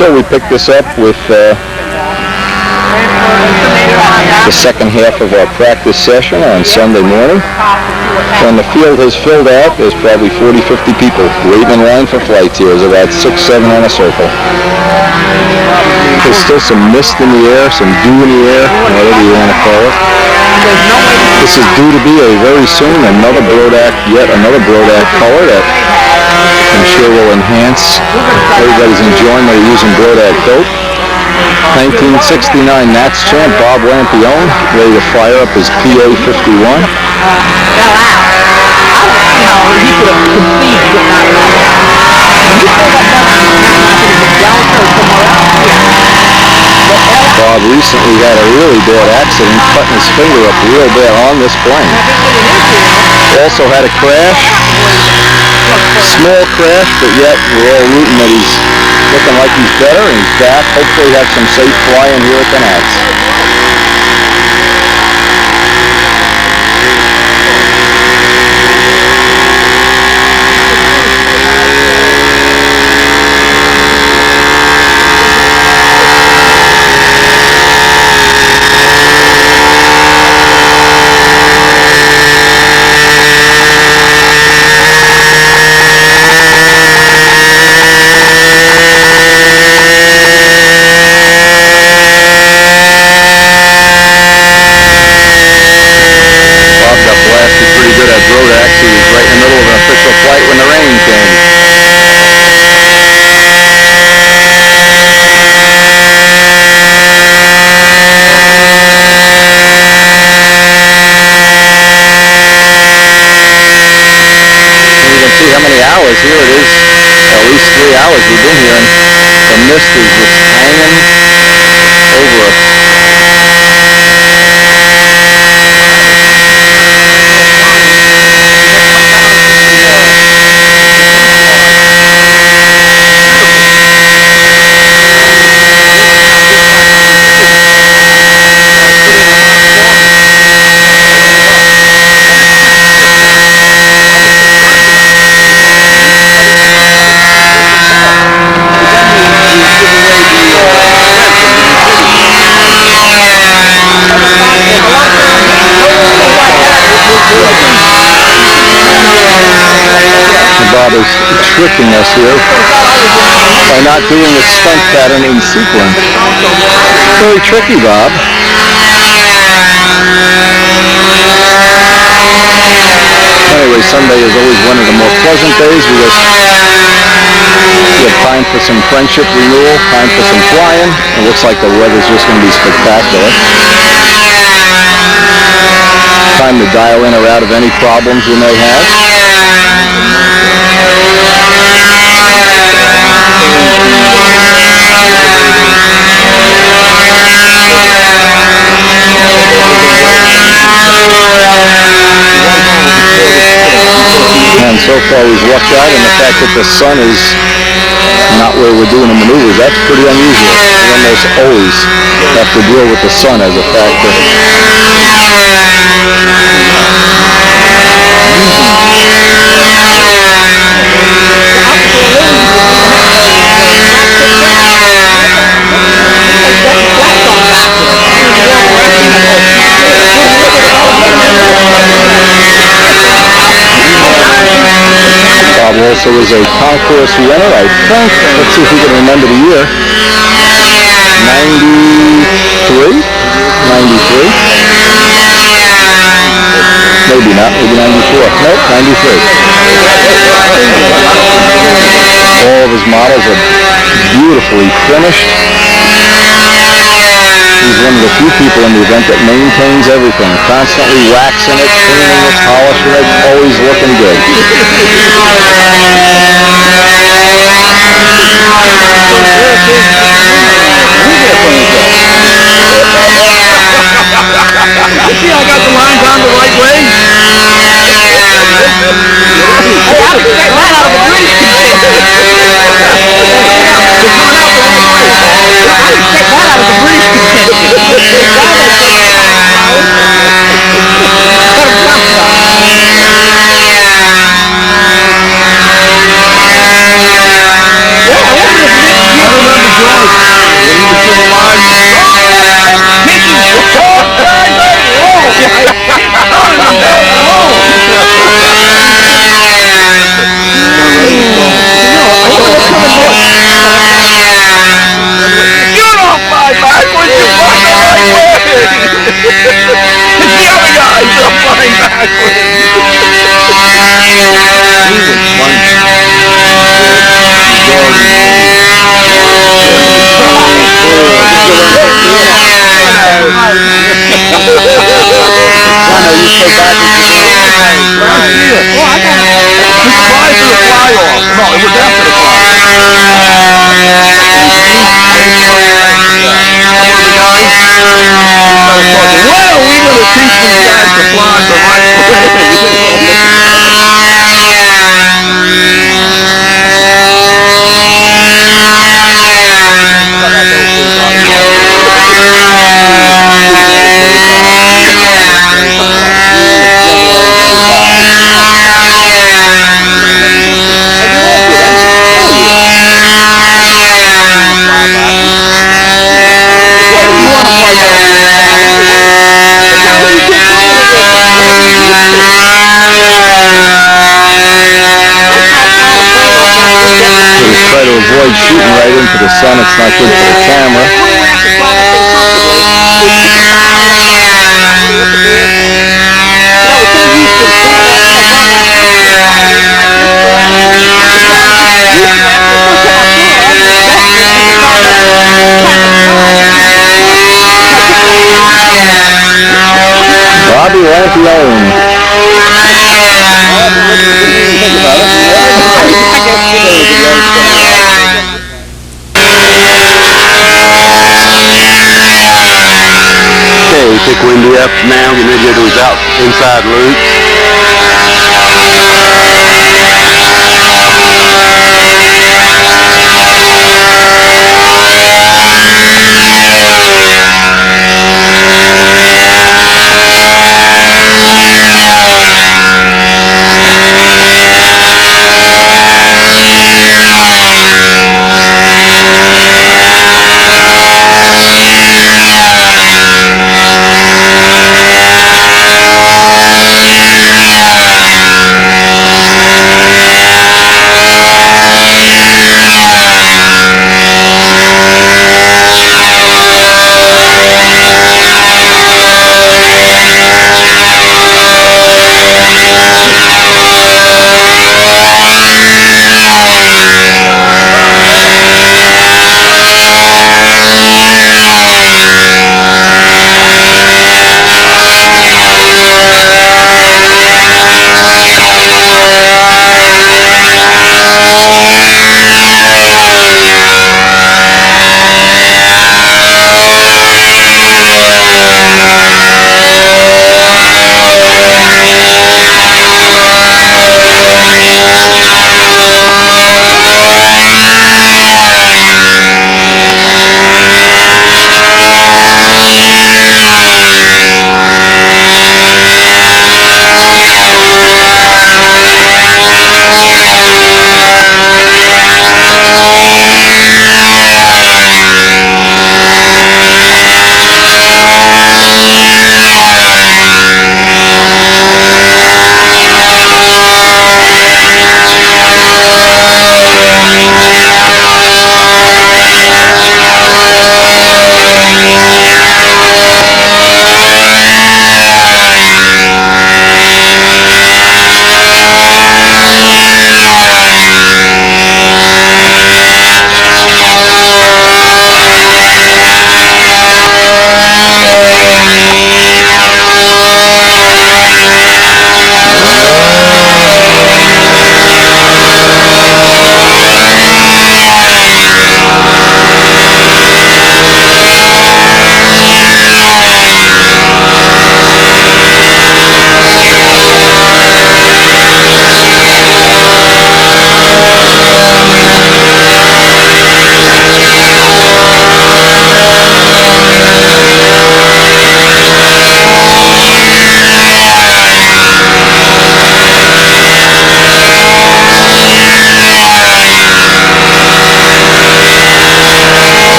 So we picked this up with the second half of our practice session on Sunday morning. When the field has filled out, there's probably 40-50 people waiting in line for flights here. There's about 6-7 on a circle. There's still some mist in the air, some dew in the air, whatever you want to call it. This is due to be very soon another Brodak, yet another Brodak color that I'm sure will enhance everybody's enjoyment of using Brodak dope. 1969 NATS champ Bob Lampione, ready to fire up his PA 51. Bob recently had a really bad accident, cutting his finger up real bad on this plane. Also had a crash, small crash, but yet we're all rooting that he's looking like he's better and he's back. Hopefully have some safe flying here at the NATS. Here it is, at least 3 hours we've been here, and the mist is just hanging over us. Bob is tricking us here by not doing the stunt pattern in sequence. Very tricky, Bob. Anyway, Sunday is always one of the more pleasant days. We have time for some friendship renewal, time for some flying. It looks like the weather's just going to be spectacular. Time to dial in or out of any problems we may have. And so far we've lucked out in the fact that the sun is not where we're doing the maneuvers. That's pretty unusual. We almost always have to deal with the sun as a factor. Bob also is a concourse winner, I think. Let's see if we can remember the year. 93? 93? Maybe not, maybe 94. Nope, 93. All of his models are beautifully finished. He's one of the few people in the event that maintains everything, constantly waxing it, cleaning it, polishing it, always looking good. See, I got the line down the right way. Hey, I can take that out of the grease container. It's coming out the right way. I can take that out of the grease container. fly off. No, it was after the fly. Well, we're going to teach these guys to fly the right Try to avoid shooting right into the sun. It's not good for the camera. Bobby won't be owned. Okay, pick windy up now, get ready to do his out inside loops.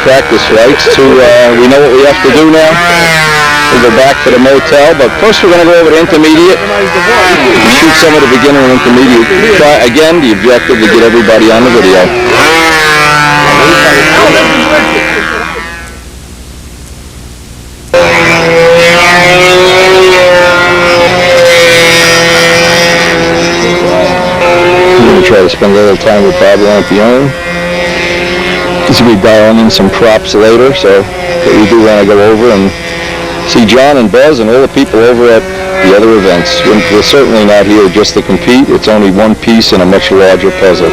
practice flights to, we know what we have to do now. We'll go back to the motel, but first we're going to go over to intermediate. Shoot some of the beginner and intermediate. Try, again, the objective to get everybody on the video. I'm going to try to spend a little time with Bob Lampione. He's going to be dialing in some props later, so we do want to go over and see John and Buzz and all the people over at the other events. We're certainly not here just to compete. It's only one piece in a much larger puzzle.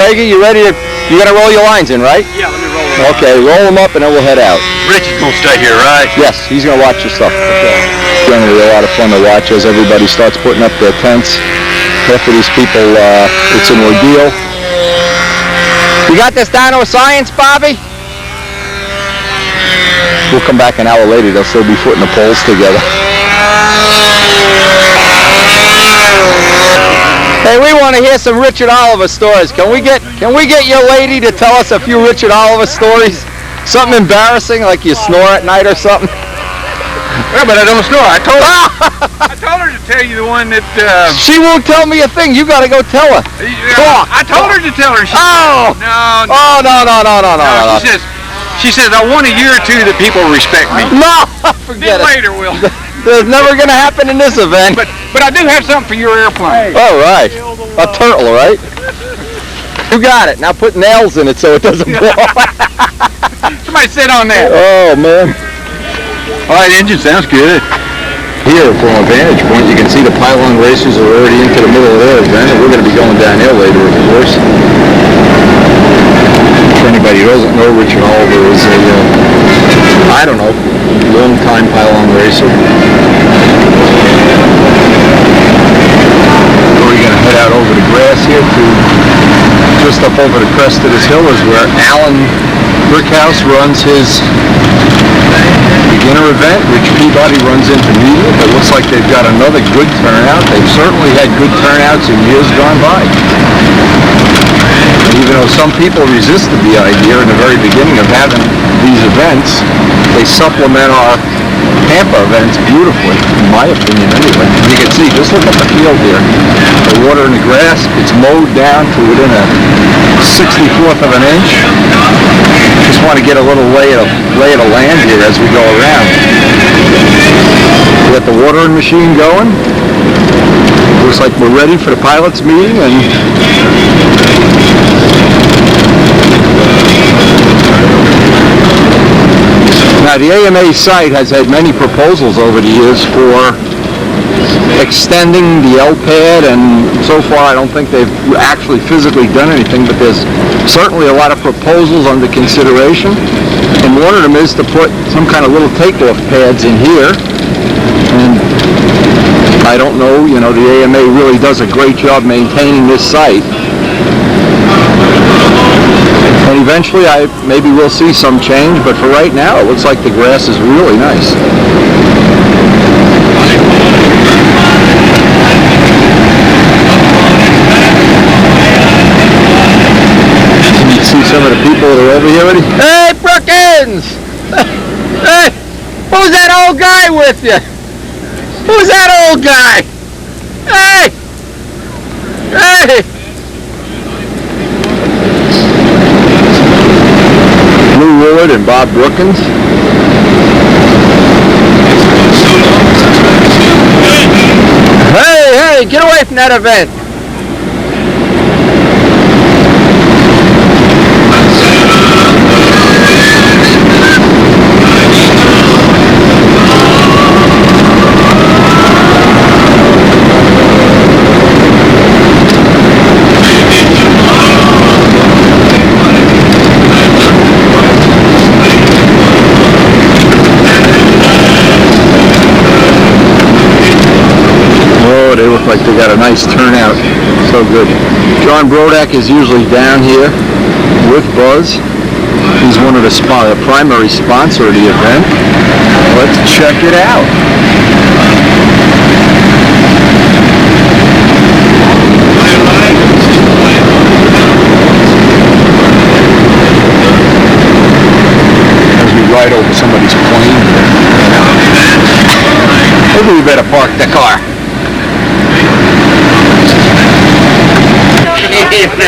Peggy, you ready to, you're going to roll your lines in, right? Yeah, let me roll them. Okay, roll them up and then we'll head out. Rich is going to stay here, right? Yes, he's going to watch your stuff. Okay. Generally a lot of fun to watch as everybody starts putting up their tents. Half of these people, it's an ordeal. You got this down to a science, Bobby? We'll come back an hour later, they'll still be putting the poles together. Hey, we want to hear some Richard Oliver stories. Can we get your lady to tell us a few Richard Oliver stories? Something embarrassing, like you snore at night or something? Yeah, but I don't snore. I told her to tell you the one that... She won't tell me a thing. You got to go tell her. I told her to tell her. No. She says, I want a year or two that people respect me. No, forget Then it. later, Will. There's never going to happen in this event. But I do have something for your airplane. All right. A turtle, right? You got it. Now put nails in it so it doesn't blow. Somebody sit on that. Oh, man. All right, engine sounds good. Here, from a vantage point, you can see the pylon racers are already into the middle of their event, and we're going to be going down there later, of course. For anybody who doesn't know, Richard Oliver is a, I don't know, long-time pylon racer. We're going to head out over the grass here to just up over the crest of this hill is where Alan Brickhouse runs his beginner event. Rich Peabody runs intermediate. It looks like they've got another good turnout. They've certainly had good turnouts in years gone by. Even though some people resisted the idea in the very beginning of having these events, they supplement our Tampa events beautifully, in my opinion anyway. You can see, just look at the field here. The water in the grass, it's mowed down to within a 64th of an inch. Just want to get a little lay of the land here as we go around. We got the watering machine going. Looks like we're ready for the pilots meeting, and now the AMA site has had many proposals over the years for extending the L-pad, and so far I don't think they've actually physically done anything, but there's certainly a lot of proposals under consideration, and one of them is to put some kind of little takeoff pads in here. And I don't know, you know, the AMA really does a great job maintaining this site. And eventually maybe we'll see some change, but for right now it looks like the grass is really nice. Can you see some of the people that are over here already? Hey, Brookins! Hey, who's that old guy with you? Who's that old guy? Hey! Hey! Lou Willard and Bob Brookins. Hey, get away from that event. They look like they got a nice turnout. So good. John Brodak is usually down here with Buzz. He's one of the primary sponsor of the event. Let's check it out. somebody's plane here. Maybe we better park the car.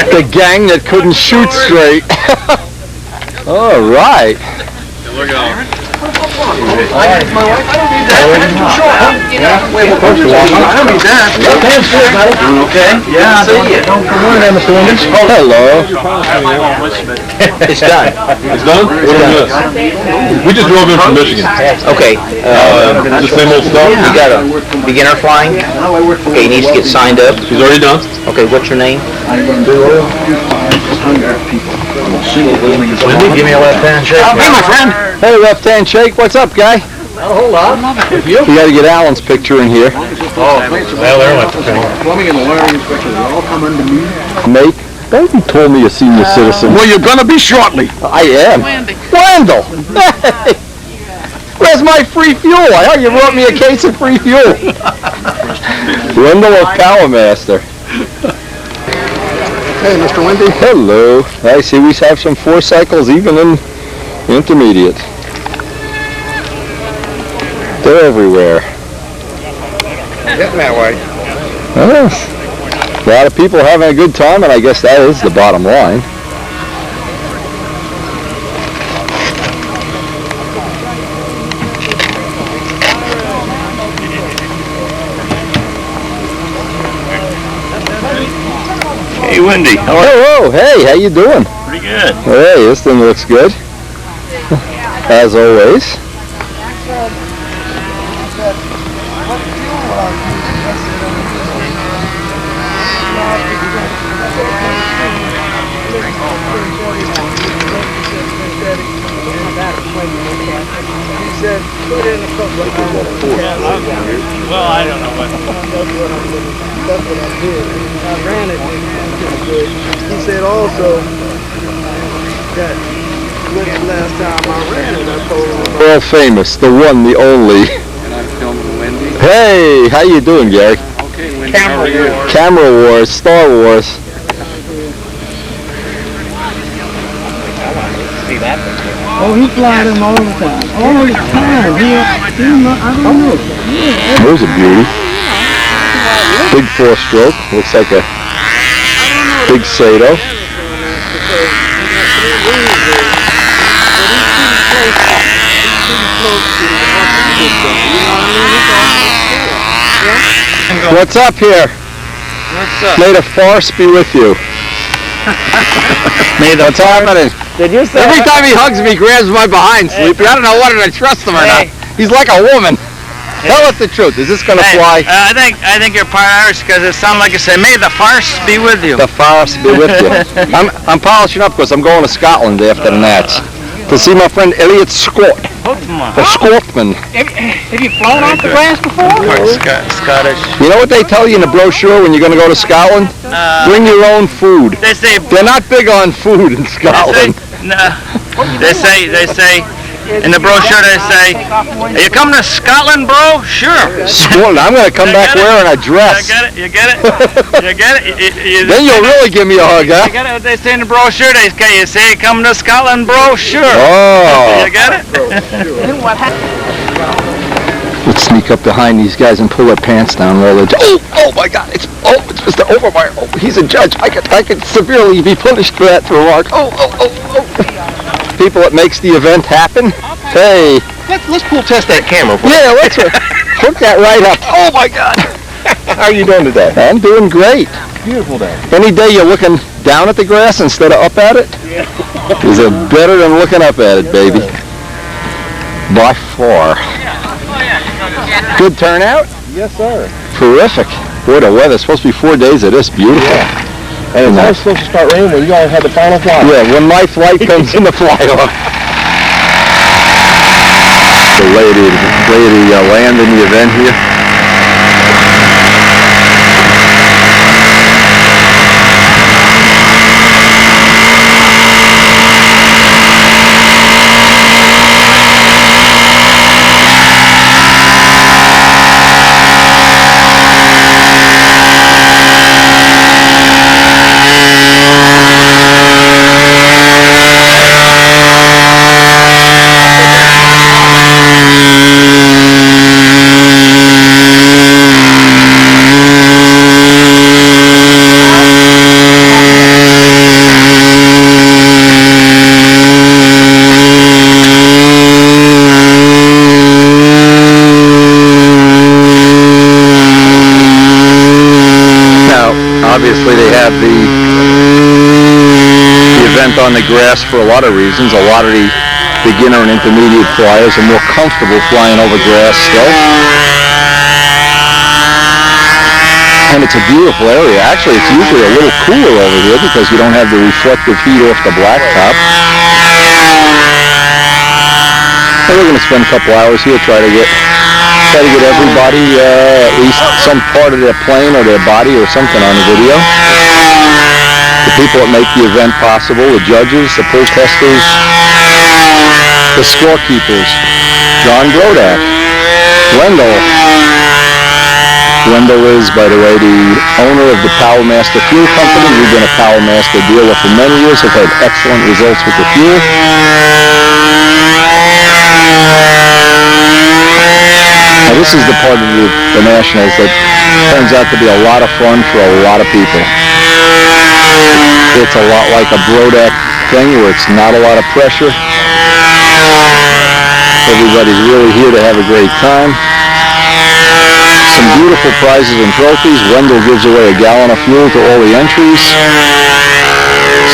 The gang that couldn't shoot straight. All right. We're going. Okay? Yeah, Hello. It's done. It's done? What is this? We just drove in from Michigan. Okay. The same old stuff? You got a beginner flying? Okay, he needs to get signed up. He's already done. Okay, what's your name? Give me a left hand shake. Hey, my friend. Hey, left hand shake. What's up, guy? Not a whole lot. You got to get Alan's picture in here. Oh, well, there went the thing. Plumbing and the wiring inspector, they all come under me. Mate, Baby told me a senior citizen. Well, you're gonna be shortly. I am. Wendell. Hey. Where's my free fuel? I heard you brought me a case of free fuel. Wendell of Powermaster. Hey, Mr. Wendy. Hello. I see we have some 4 cycles even in intermediate. They're everywhere. Getting that way. Oh, a lot of people having a good time, and I guess that is the bottom line. Hey, Wendy. Hello. Hey, how you doing? Pretty good. Hey, this thing looks good. As always. Well, I don't know what. That's what I did. I ran it pretty good. He said also that last time I ran it, I told him about World famous, the one, the only. And I'm filming Wendy. Hey, how you doing, Gary? Okay, Wendy, how are you? Camera Wars, Star Wars. Oh, he flies them all the time. All the time. I don't know. There's a beauty. Big 4-stroke. Looks like a big Sato. What's up here? What's up? May the force be with you. What's happening? Did you say Every time he hugs me, he grabs my behind, Sleepy. I don't know whether to trust him or not. He's like a woman. Tell us the truth. Is this going to fly? I think you're part Irish because it sounds like you say, "May the farce be with you." The force be with you. I'm polishing up because I'm going to Scotland after the Nats to see my friend Elliot Scott. The Scottman. Have you flown off the grass before? Scottish. You know what they tell you in the brochure when you're going to go to Scotland? Bring your own food. They say. They're not big on food in Scotland. They say. In the brochure they say, "Are you coming to Scotland, bro?" Sure. Scotland. I'm going to come back wearing a dress. You get it? Then you'll really give me a hug, huh? You get it? What they say in the brochure? You say, "Coming to Scotland, bro?" Sure. Oh. You get it? Let's sneak up behind these guys and pull their pants down while they're... Oh my God! It's Mr. Overmeyer. Oh, he's a judge. I could severely be punished for that remark. Oh. People that makes the event happen. Hey. Let's pull test that camera. Yeah, let's hook that right up. Oh my God! How are you doing today? I'm doing great. Beautiful day. Any day you're looking down at the grass instead of up at it is better than looking up at it, baby. By far. Good turnout? Yes, sir. Terrific. Boy, the weather's supposed to be 4 days of this. Beautiful. And it's always supposed to start raining when you all had the final flight. Yeah, when my flight comes in the fly-off. The lady landing the event here. on the grass for a lot of reasons. A lot of the beginner and intermediate flyers are more comfortable flying over grass still. And it's a beautiful area. Actually, it's usually a little cooler over here because you don't have the reflective heat off the blacktop. So we're going to spend a couple hours here, try to get everybody at least some part of their plane or their body or something on the video. The people that make the event possible, the judges, the protesters, the scorekeepers, John Brodak, Wendell. Wendell is, by the way, the owner of the Power Master Fuel Company. We've been a Power Master dealer for many years, have had excellent results with the fuel. Now this is the part of the Nationals that turns out to be a lot of fun for a lot of people. It's a lot like a Brodak thing where it's not a lot of pressure. Everybody's really here to have a great time. Some beautiful prizes and trophies. Wendell gives away a gallon of fuel to all the entries.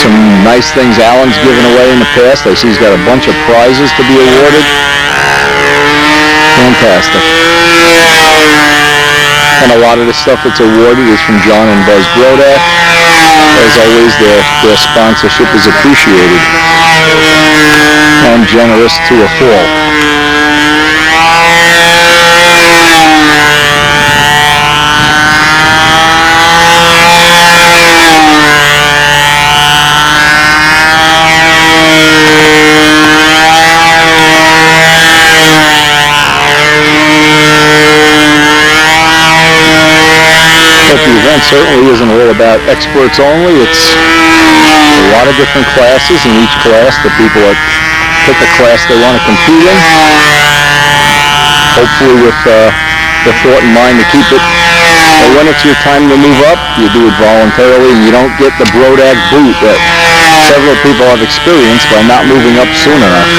Some nice things Alan's given away in the past. I see he's got a bunch of prizes to be awarded. Fantastic. And a lot of the stuff that's awarded is from John and Buzz Brodak. As always, their sponsorship is appreciated and generous to a fault. The event certainly isn't all about experts only. It's a lot of different classes. In each class, the people that pick a class they want to compete in, hopefully with the thought in mind to keep it. But when it's your time to move up, you do it voluntarily, and you don't get the Brodak boot that several people have experienced by not moving up soon enough.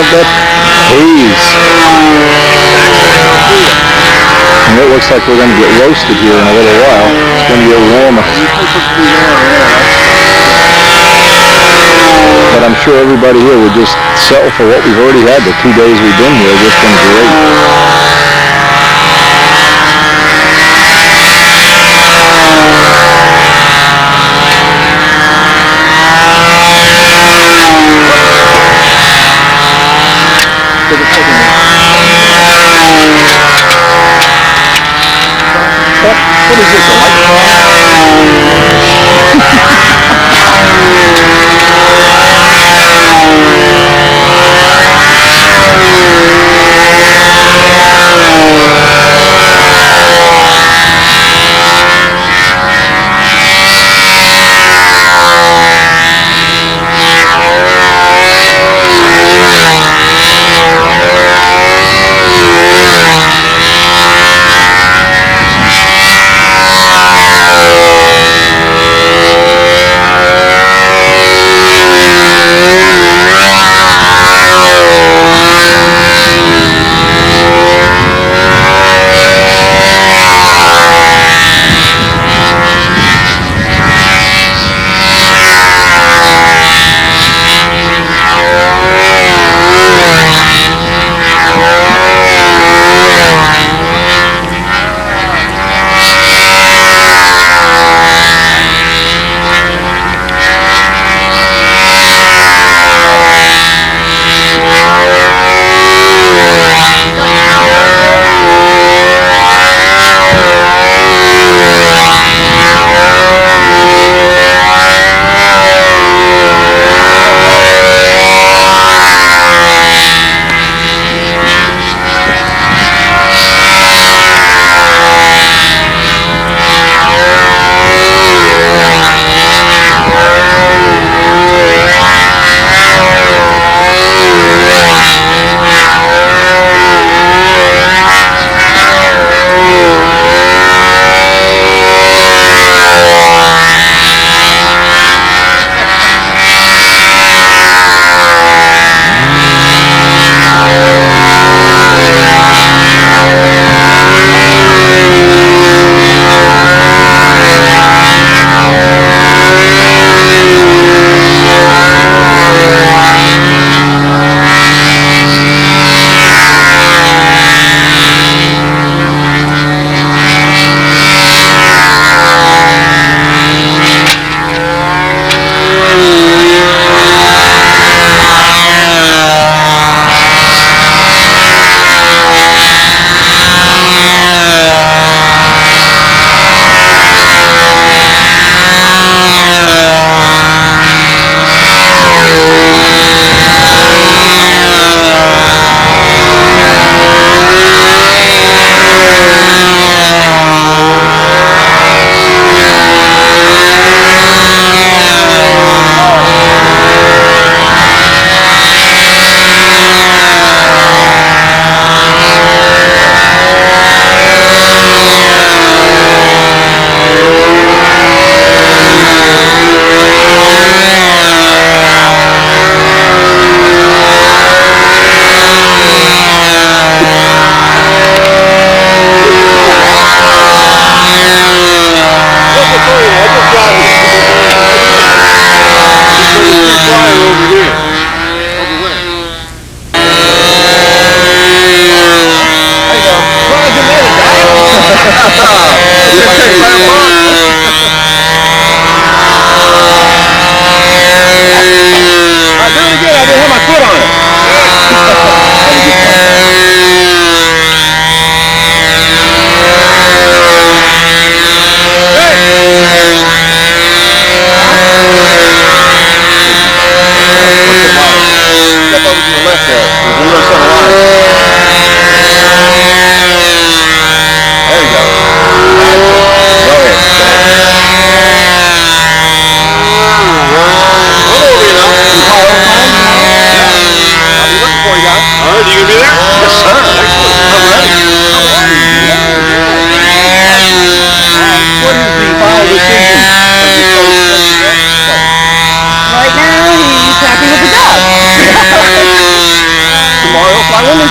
That haze. And it looks like we're going to get roasted here in a little while. It's going to get warmer. But I'm sure everybody here would just settle for what we've already had. The 2 days we've been here have just been great. What is this, a light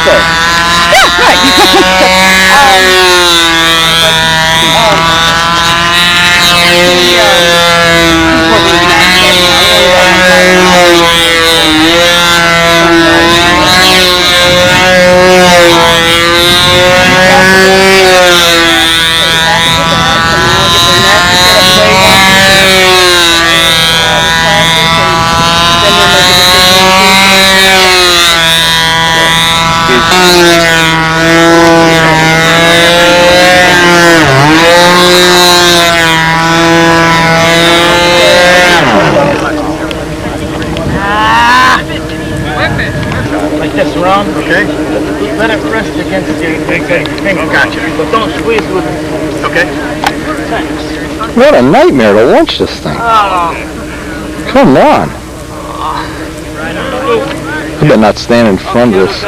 say? Yeah, right. Like this, Ron. Okay. Let it rest against your finger. Gotcha. But don't squeeze with it. Okay. Thanks. What a nightmare to launch this thing. Come on. I better not stand in front of this.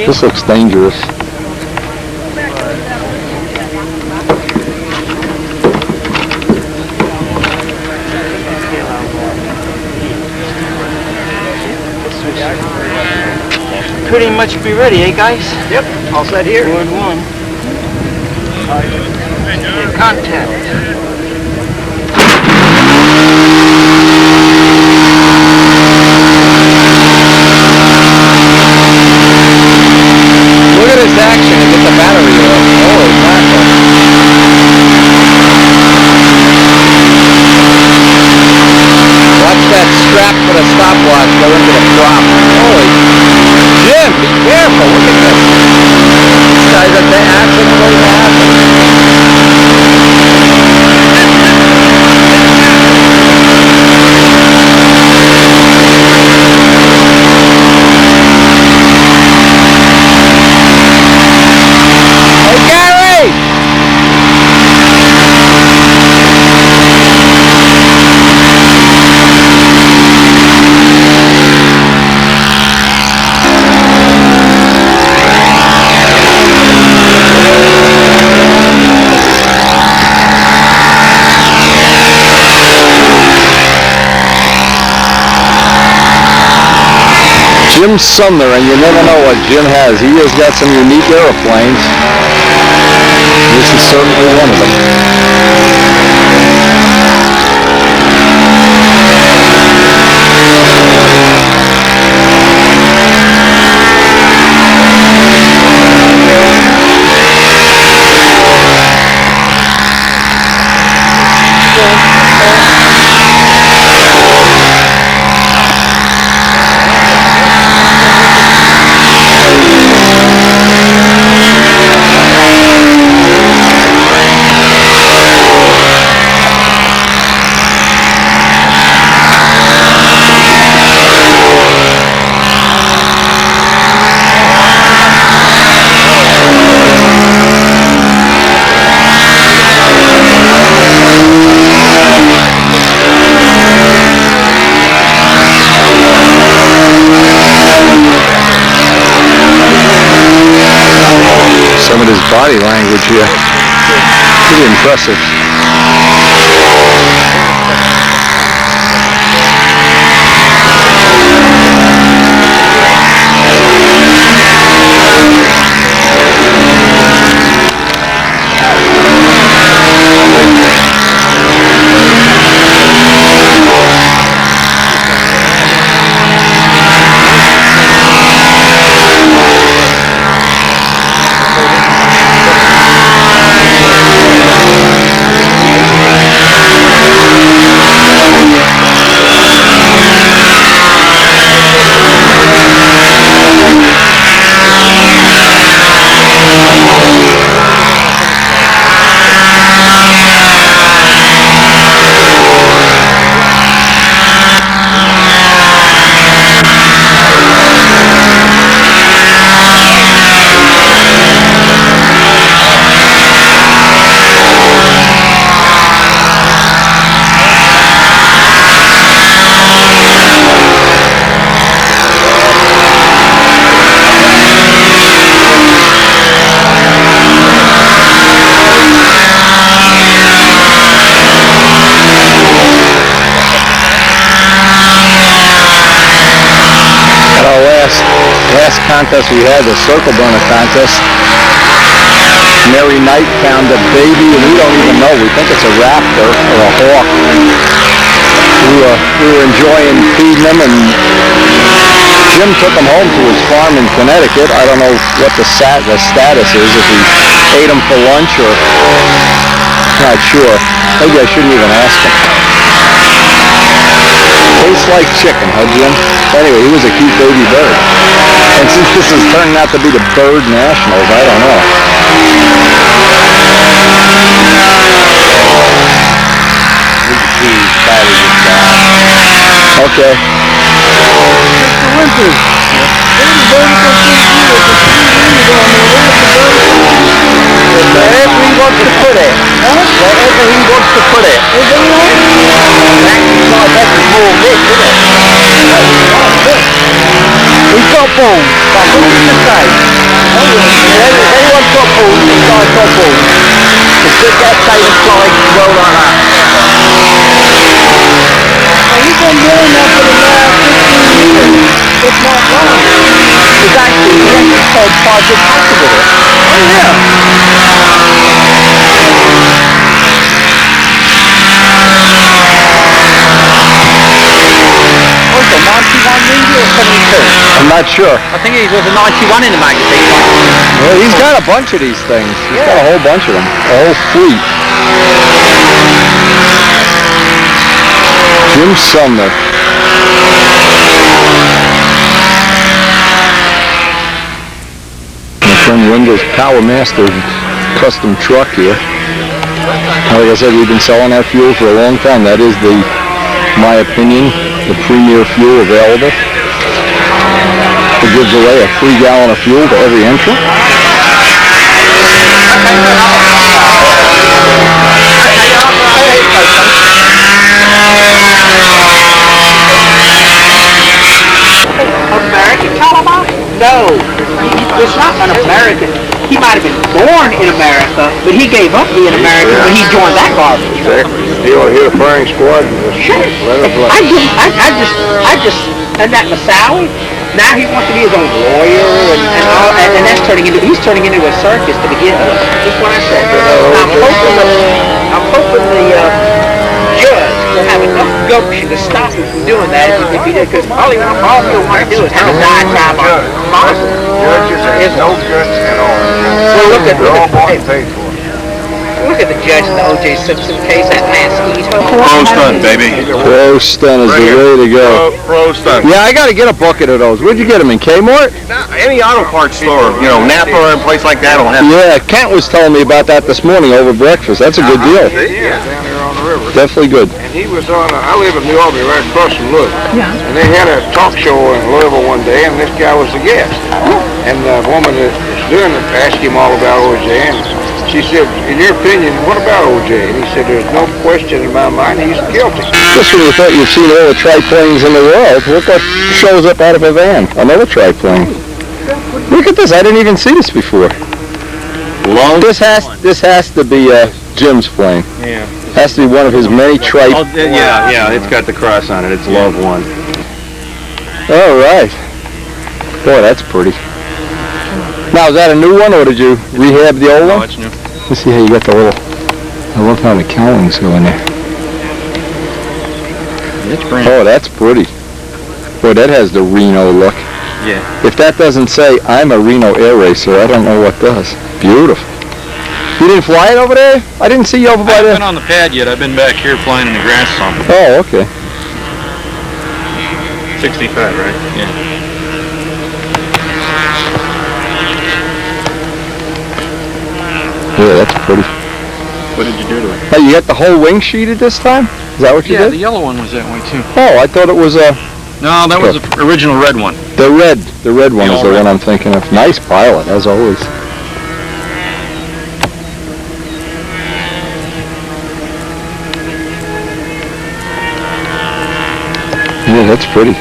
This looks dangerous. Pretty much be ready, eh, guys? Yep, all set here. Word one. Contact. Look at this action and get the battery off. Holy mackerel. Watch that strap for the stopwatch go into the prop. Holy Jim, be careful. Look at this. This guy's at the accident waiting to happen. Jim's Sumner, and you never know what Jim has. He has got some unique airplanes. This is certainly one of them. Some of his body language here, pretty impressive. contest we had, the circle burner contest, Mary Knight found a baby, and we don't even know. We think it's a raptor or a hawk. We were enjoying feeding them, and Jim took them home to his farm in Connecticut. I don't know what the status is, if he ate them for lunch or not sure. Maybe I shouldn't even ask him. Tastes like chicken, huh, Jim? Anyway, he was a cute baby bird. And since this is turning out to be the Bird Nationals, I don't know. Okay. Mr. Winters, there's a vertical Wherever he wants to put it. Wherever he wants to put it. Is that right? That's a small bit, isn't it? He's got balls. That's all he can say. If anyone's got balls, this guy's got balls. It's good to say the slide well like that. He's been doing that for the last 15 years. It's not wrong. He's actually sold 5 good patches with it. Oh, yeah. What's it, 91 reader or 72? I'm not sure. I think he was a 91 in the magazine. Well, he's got a bunch of these things. He's got a whole bunch of them. A whole fleet. Jim Sumner. My friend Wendell's Power Master custom truck here. Like I said, we've been selling our fuel for a long time. That is my opinion, the premier fuel available. It gives away a free gallon of fuel to every entrant. American Taliban? No, it's not an American. He might have been born in America, but he gave up being American when he joined that garbage. You want to hear the firing squad? Sure. I just done that Masawi. Now he wants to be his own lawyer and that's he's turning into a circus to begin with. That's what I said. I'm hoping the judge will have enough gumption to stop him from doing that if he did, because all he'll want to do is have a diatribe on Muslims. Judges have no guts at all. Well, look at paid for. Look at the judge in the O.J. Simpson case. That man skis home. Pro stunt, baby. Pro Stun is the way to go. Pro stunt. Yeah, I got to get a bucket of those. Where'd you get them, in Kmart? Any auto parts store, Napa or a place like that will have. Yeah, Kent was telling me about that this morning over breakfast. That's a good deal. Yeah, down there on the river. Definitely good. And he was on, I live in New Albany, right across from Louisville. Yeah. And they had a talk show in Louisville one day, and this guy was the guest. And the woman that was doing it asked him all about O.J. and she said, in your opinion, what about O.J.? And he said, there's no question in my mind, he's guilty. Just when you thought you've seen all the triplanes in the world, look what shows up out of a van. Another triplane. Look at this. I didn't even see this before. This has to be Jim's plane. Yeah. Has to be one of his many Yeah, it's got the cross on it. It's Love One. All right. Boy, that's pretty. Now, is that a new one, or did you rehab the old one? No, it's new. Let's see how you got the little... I love how the cowlings go in there. It's brand Oh, that's pretty. Boy, that has the Reno look. Yeah. If that doesn't say, I'm a Reno air racer, I don't know what does. Beautiful. You didn't fly it over there? I didn't see you over by I there. haven't been on the pad yet. I've been back here flying in the grass some. Oh, okay. 65, right? Yeah. Yeah, that's pretty. What did you do to it? Hey, you got the whole wing sheeted this time? Is that what you Yeah, did? the yellow one was that way too. Oh, I thought it was No, that was the original red one. the red one is all the red. one I'm thinking of. Nice pilot, as always. Yeah, that's pretty.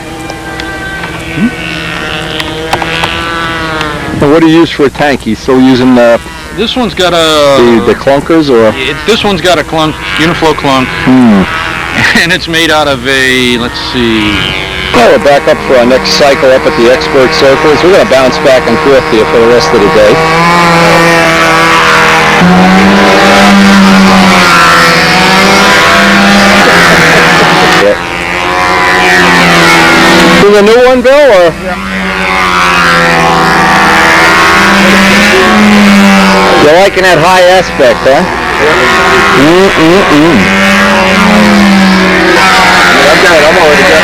And what do you use for a tank? He's still using This one's got a... the clunkers, or? This one's got a clunk, Uniflow clunk, Hmm. and it's made out of a, let's see, Well, we're back up for our next cycle up at the expert circles. We're going to bounce back and forth here for the rest of the day. Is a new one, Bill, or? You're liking that high aspect, huh? I'm already got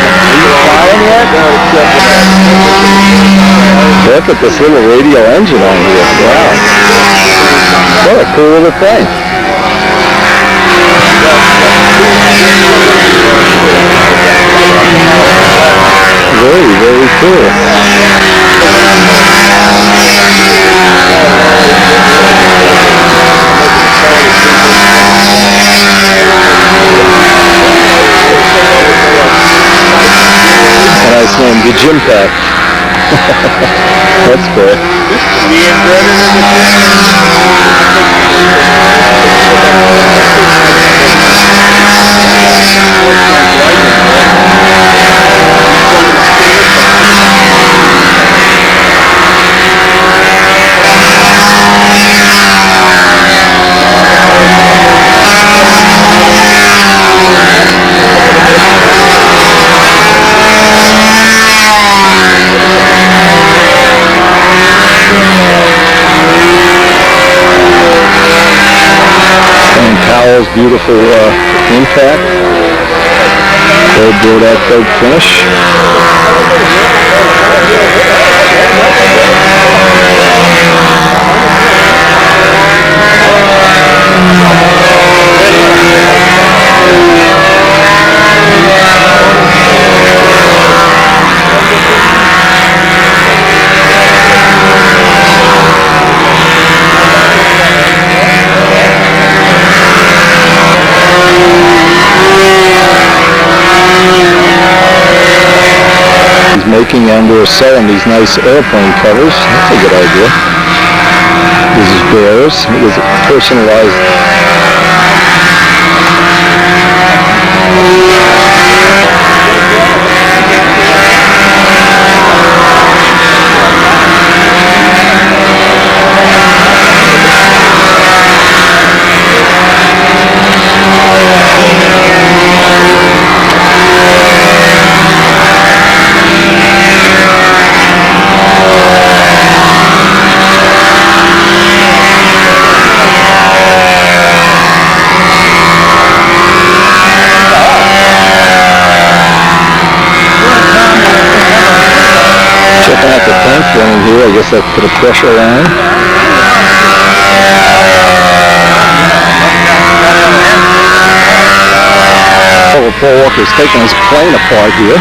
Look at this little radial engine on here. Wow. What a cool little thing. Very, very cool. Nice name, the Gym Pack. That's good. Beautiful impact. They'll do that third finish. Making and or selling these nice airplane covers. That's a good idea. This is bears. It was personalized. Here, I guess that's for the pressure line. Oh, Paul Walker's taking his plane apart here.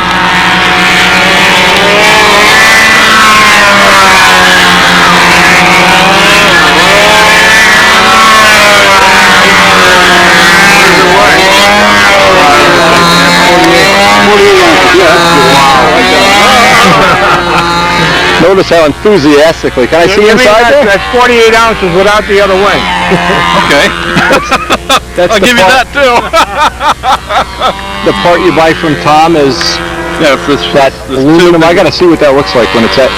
Notice how enthusiastically. Can I see inside there? That's 48 ounces without the other wing. Okay. I'll give you that too. The part you buy from Tom is that aluminum. I got to see what that looks like when it's at.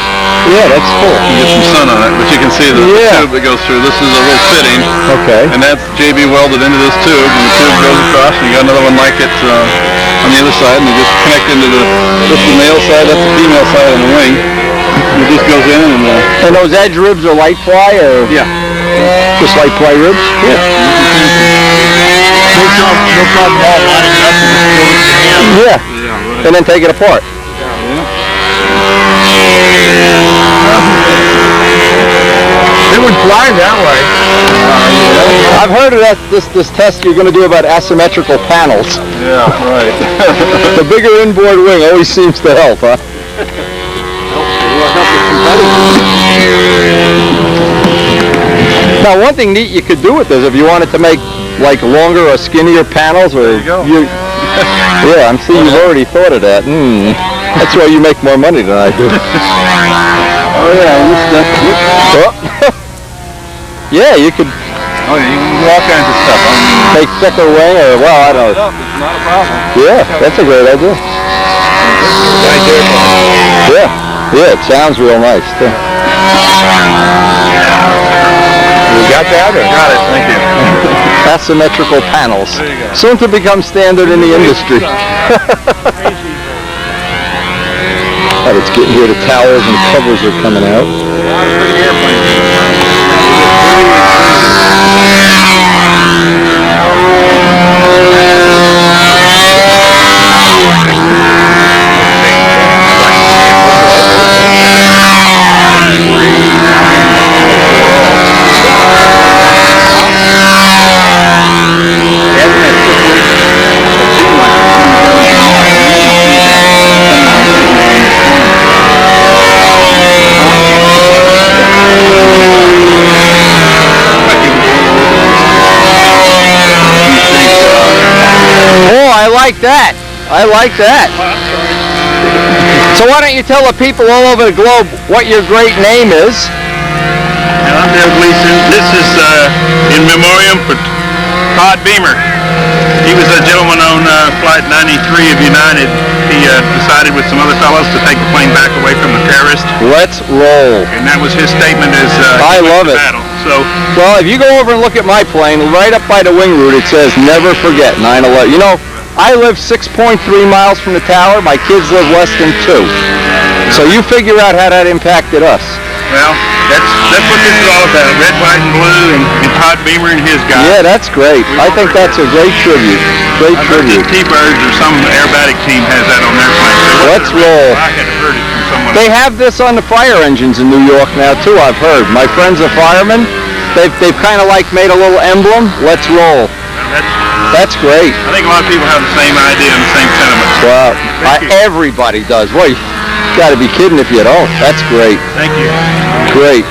Yeah, that's full. You get some sun on it, but you can see the tube that goes through. This is a little fitting. Okay. And that's JB welded into this tube, and the tube goes across, and you got another one like it on the other side, and they just connect into this is the male side, that's the female side on the wing. It just goes in and those edge ribs are light ply or? Yeah. Just light ply ribs? Yeah. No problem at all lining it up and just go with your hand. Yeah. Right. And then take it apart. It would fly that way. I've heard of that. This test you're going to do about asymmetrical panels. Yeah, right. The bigger inboard wing always seems to help, huh? Now, one thing neat you could do with this, if you wanted to make like longer or skinnier panels, or there you go. Yeah, I'm seeing you've already thought of that. That's why you make more money than I do. Oh yeah, yeah, you could. Oh yeah, you can do all kinds of stuff. Make thicker wing, or well, I don't know. It's not a problem. Yeah, that's a great idea. Yeah, yeah, it sounds real nice too. You got that? Or? Got it, thank you. Asymmetrical panels. Soon to become standard in the industry. It's getting here, the towels and covers are coming out. I like that. I like that. So why don't you tell the people all over the globe what your great name is? I'm Dale Gleason. This is in memoriam for Todd Beamer. He was a gentleman on Flight 93 of United. He decided with some other fellows to take the plane back away from the terrorists. Let's roll. And that was his statement as I love it. battle. So, well, if you go over and look at my plane, right up by the wing root, it says, never forget 9/11. You know, I live 6.3 miles from the tower. My kids live less than 2. So you figure out how that impacted us. Well, that's what this is all about. Red, white, and blue, and Todd Beamer and his guys. Yeah, that's great. I think that's a great tribute. Great tribute. T-Birds or some aerobatic team has that on their plane. Let's roll. I had heard it from someone. They have this on the fire engines in New York now too, I've heard. My friends are firemen. They've kind of like made a little emblem. Let's roll. That's great. I think a lot of people have the same idea and the same sentiments. Well, everybody does. Well, you got to be kidding if you don't. That's great. Thank you. Great.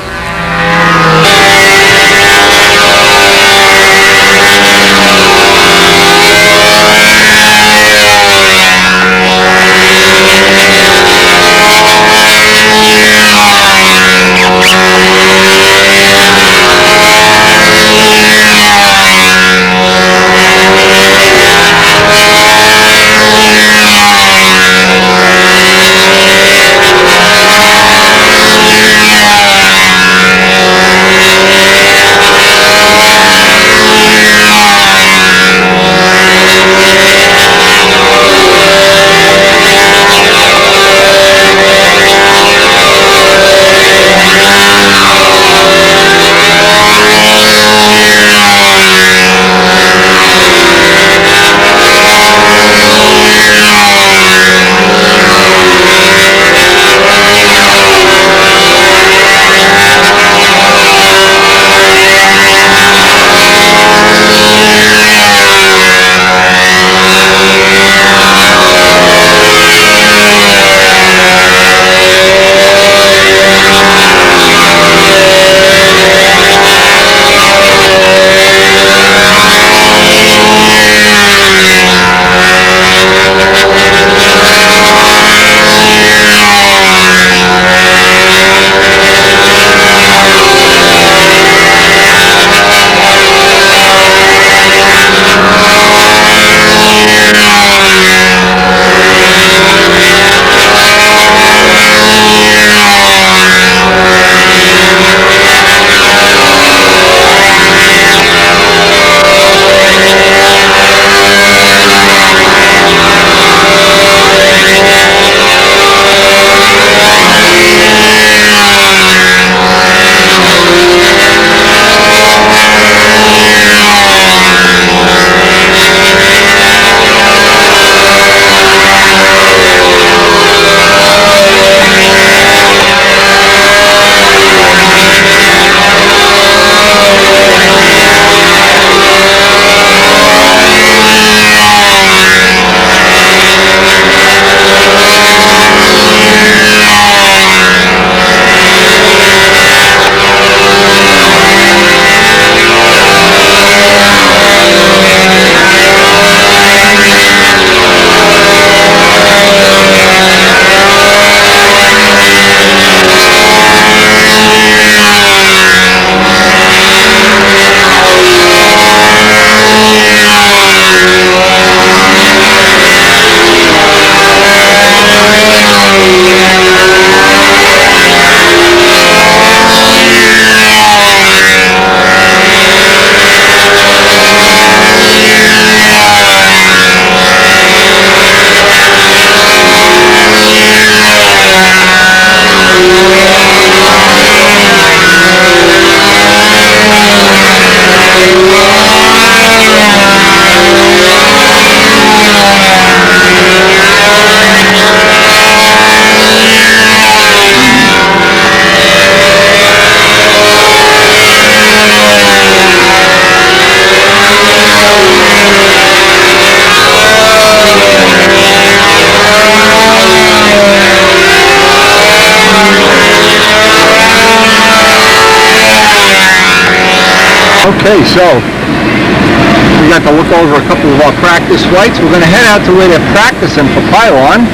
So, we got to look over a couple of our practice flights. We're going to head out to where they're practicing for pylon.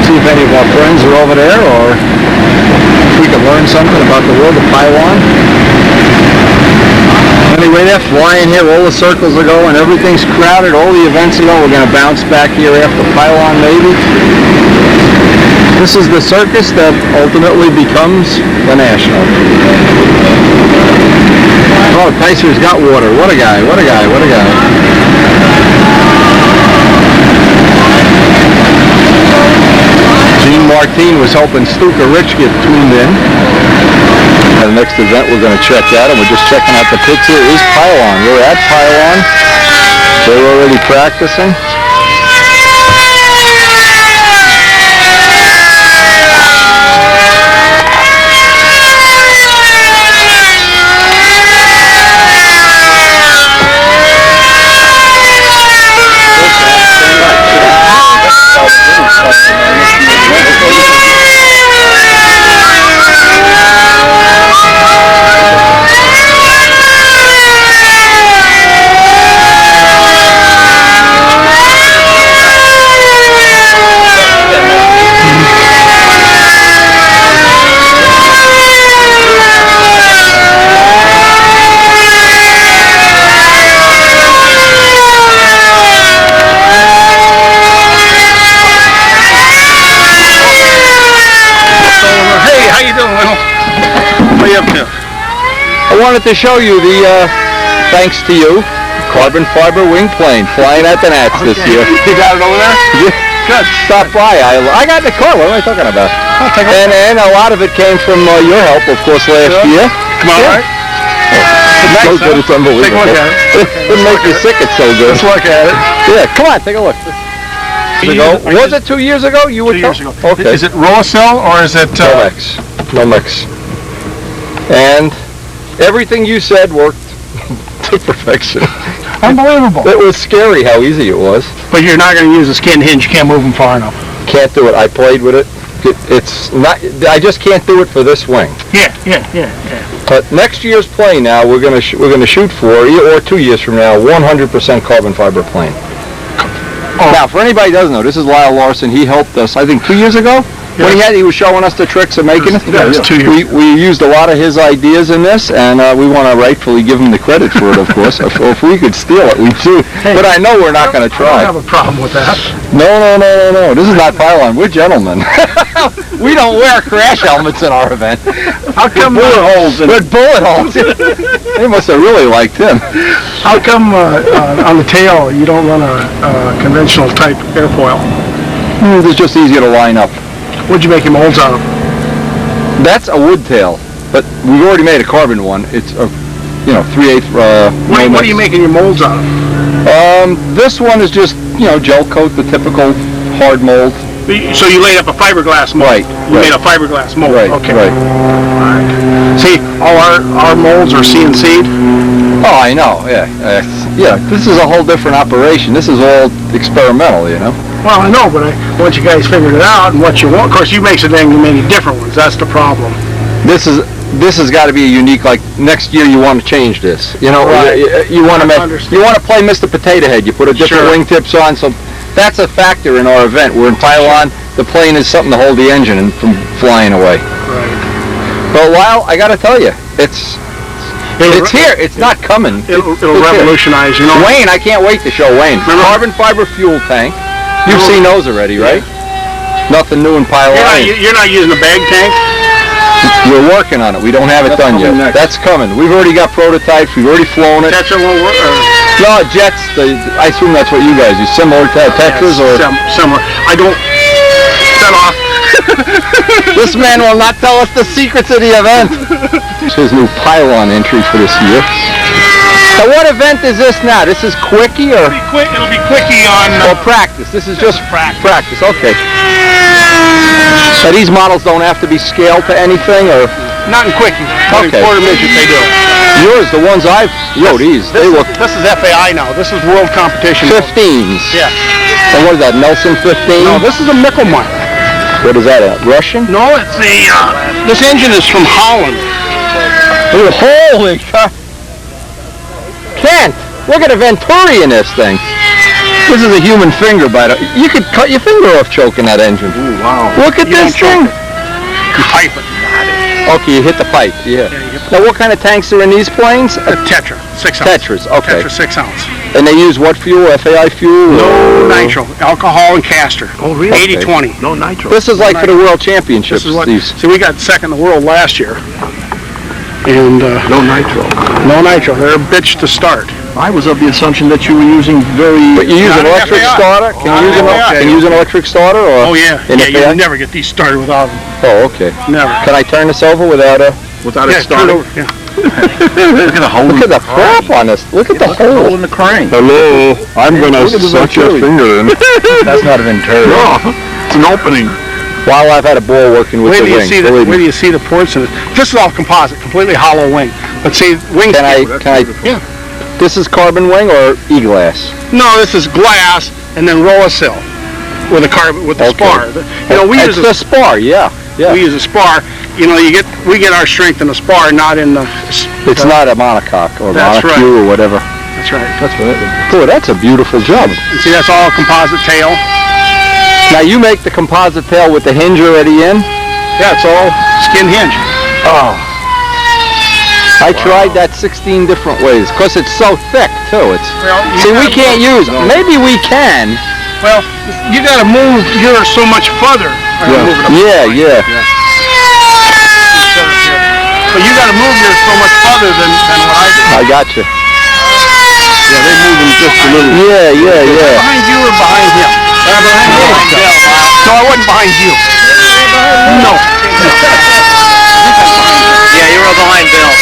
See if any of our friends are over there, or if we can learn something about the world of pylon. Anyway, they're flying here. All the circles are going. Everything's crowded. All the events are going. We're going to bounce back here after pylon, maybe. This is the circus that ultimately becomes the National. Oh, Tyser's got water. What a guy, what a guy, what a guy. Gene Martin was helping Stuka Rich get tuned in. And the next event we're going to check out, and we're just checking out the pits here, is pylon. We're at pylon. They're already practicing. I wanted to show you the, thanks to you, carbon fiber wing plane flying at the NATS this year. You got it over there? Yeah. Good. Stop by. I got in the car. What am I talking about? And a lot of it came from your help, of course, last year. Come on, right? It's so good, it's unbelievable. Take a look at it. It would make you sick, it's so good. Let's look at it. Yeah, come on, take a look. Was it 2 years ago? You were 2 years ago. Okay. Is it raw cell or is it... No mix. No mix. And everything you said worked to perfection. Unbelievable. It was scary how easy it was. But you're not going to use a skin hinge. You can't move them far enough. Can't do it. I played with it. It's not. I just can't do it for this wing. Yeah. But next year's plane now we're gonna shoot for, or 2 years from now, 100% carbon fiber plane. Oh. Now, for anybody who doesn't know, this is Lyle Larson. He helped us, I think, 2 years ago. When he was showing us the tricks of making it. Yeah, it was 2 years. We used a lot of his ideas in this, and we want to rightfully give him the credit for it, of course. If we could steal it, we do. Hey, but I know we're not going to try. I don't have a problem with that. No. This is not pylon. We're gentlemen. We don't wear crash helmets in our event. How come bullet holes? With bullet holes. They must have really liked him. How come on the tail you don't run a conventional type airfoil? It's just easier to line up. What'd you make your molds out of? That's a wood tail, but we've already made a carbon one. It's a, 3/8. What are you making your molds out of? This one is just, gel coat, the typical hard mold. So you laid up a fiberglass mold. Right. You made a fiberglass mold. Right. Okay. Right. All right. See, all our molds are CNC'd. Oh, I know. Yeah. This is a whole different operation. This is all experimental, Well, I know, but once you guys figured it out and what you want, of course, you make so dang many different ones. That's the problem. This has got to be a unique. Like next year, you want to change this. Right. You want to play Mr. Potato Head. You put a different wingtips on, so that's a factor in our event. We're in pylon. The plane is something to hold the engine from flying away. Right. But Lyle, I got to tell you, it's here. It's not coming. It'll revolutionize. Wayne, I can't wait to show Wayne. Remember? Carbon fiber fuel tank. You've seen those already, right? Nothing new in pylon. You're not using a bag tank? We're working on it. We don't have it done yet. Next. That's coming. We've already got prototypes. We've already flown it. Tetra won't work? No, jets. I assume that's what you guys use. Similar to Tetras or... Similar. I don't... Set off. This man will not tell us the secrets of the event. This is his new pylon entry for this year. So what event is this now? This is Quickie or? It'll be Quickie on... Or practice. This is just practice. Okay. So these models don't have to be scaled to anything, or? Not in Quickie. Okay. Quarter midget they do. Yours, the ones they look... This is FAI now. This is world competition. 15s. Yeah. And what is that, Nelson 15? No, this is a Mickelmeyer. What is that, Russian? No, it's this engine is from Holland. Holy cow. Kent, look at the Venturi in this thing. This is a human finger, by the. You could cut your finger off choking that engine. Ooh, wow. Look at this thing. You pipe it. Okay, you hit the pipe. Yeah. Now, what kind of tanks are in these planes? Tetra, 6 ounce. Tetras. Okay. Tetra 6 ounce. And they use what fuel? FAI fuel? No nitro, alcohol and castor. Oh, really? 80-20. No nitro. This is like for the World Championships. This is what. These. See, we got second in the world last year. And No nitro. no nitro. They're a bitch to start. I was of the assumption that you were using But you use an electric starter? Can you use an electric starter? Or Oh yeah. in Yeah, FAI? you never get these started without them. Oh, okay. Never. Can I turn this over without a? without Yeah, it turn it starting. over. Yeah. Look at the hole. Look at the crap on this. Look at the hole. in the crane. Hello. I'm gonna Look at the suck your Venturi. finger in. That's not a Venturi. No, it's an opening. While I've had a ball working with Where the do you wing. see the believe where me. do you see the ports in it? This is all composite, completely hollow wing. But see, wings. Can I? Yeah. This is carbon wing or e-glass? No, this is glass and then Roasil with a carbon with the Okay. spar. You know, we It's use the spar. Yeah. Yeah. we use a spar. You know, we get our strength in the spar, not in the. It's not a monocoque or That's monocoque right. or whatever. That's right. That's what. Boy, that's a beautiful job. And see, that's all composite tail. Now you make the composite tail with the hinge already in. Yeah, it's all skin hinge. Oh. I tried that 16 different ways because it's so thick too. It's. Well, you See, we gotta can't move- use it. Maybe we can. Well, you got to move yours so much further. Yeah. But you got to move yours so much further than what I do. I got you. Yeah, they move them just a little. Yeah. Behind you or behind him? Behind him. No, I wasn't behind you. No. Yeah, you were behind Bill.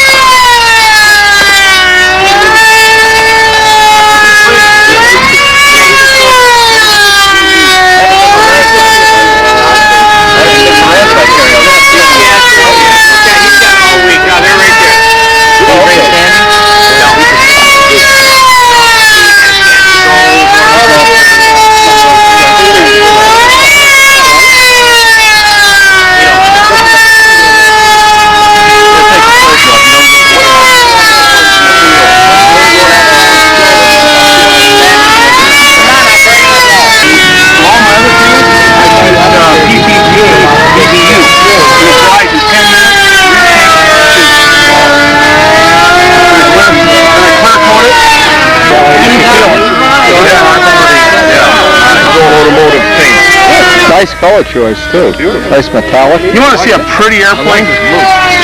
Nice color choice too. Nice metallic. You want to see a pretty airplane?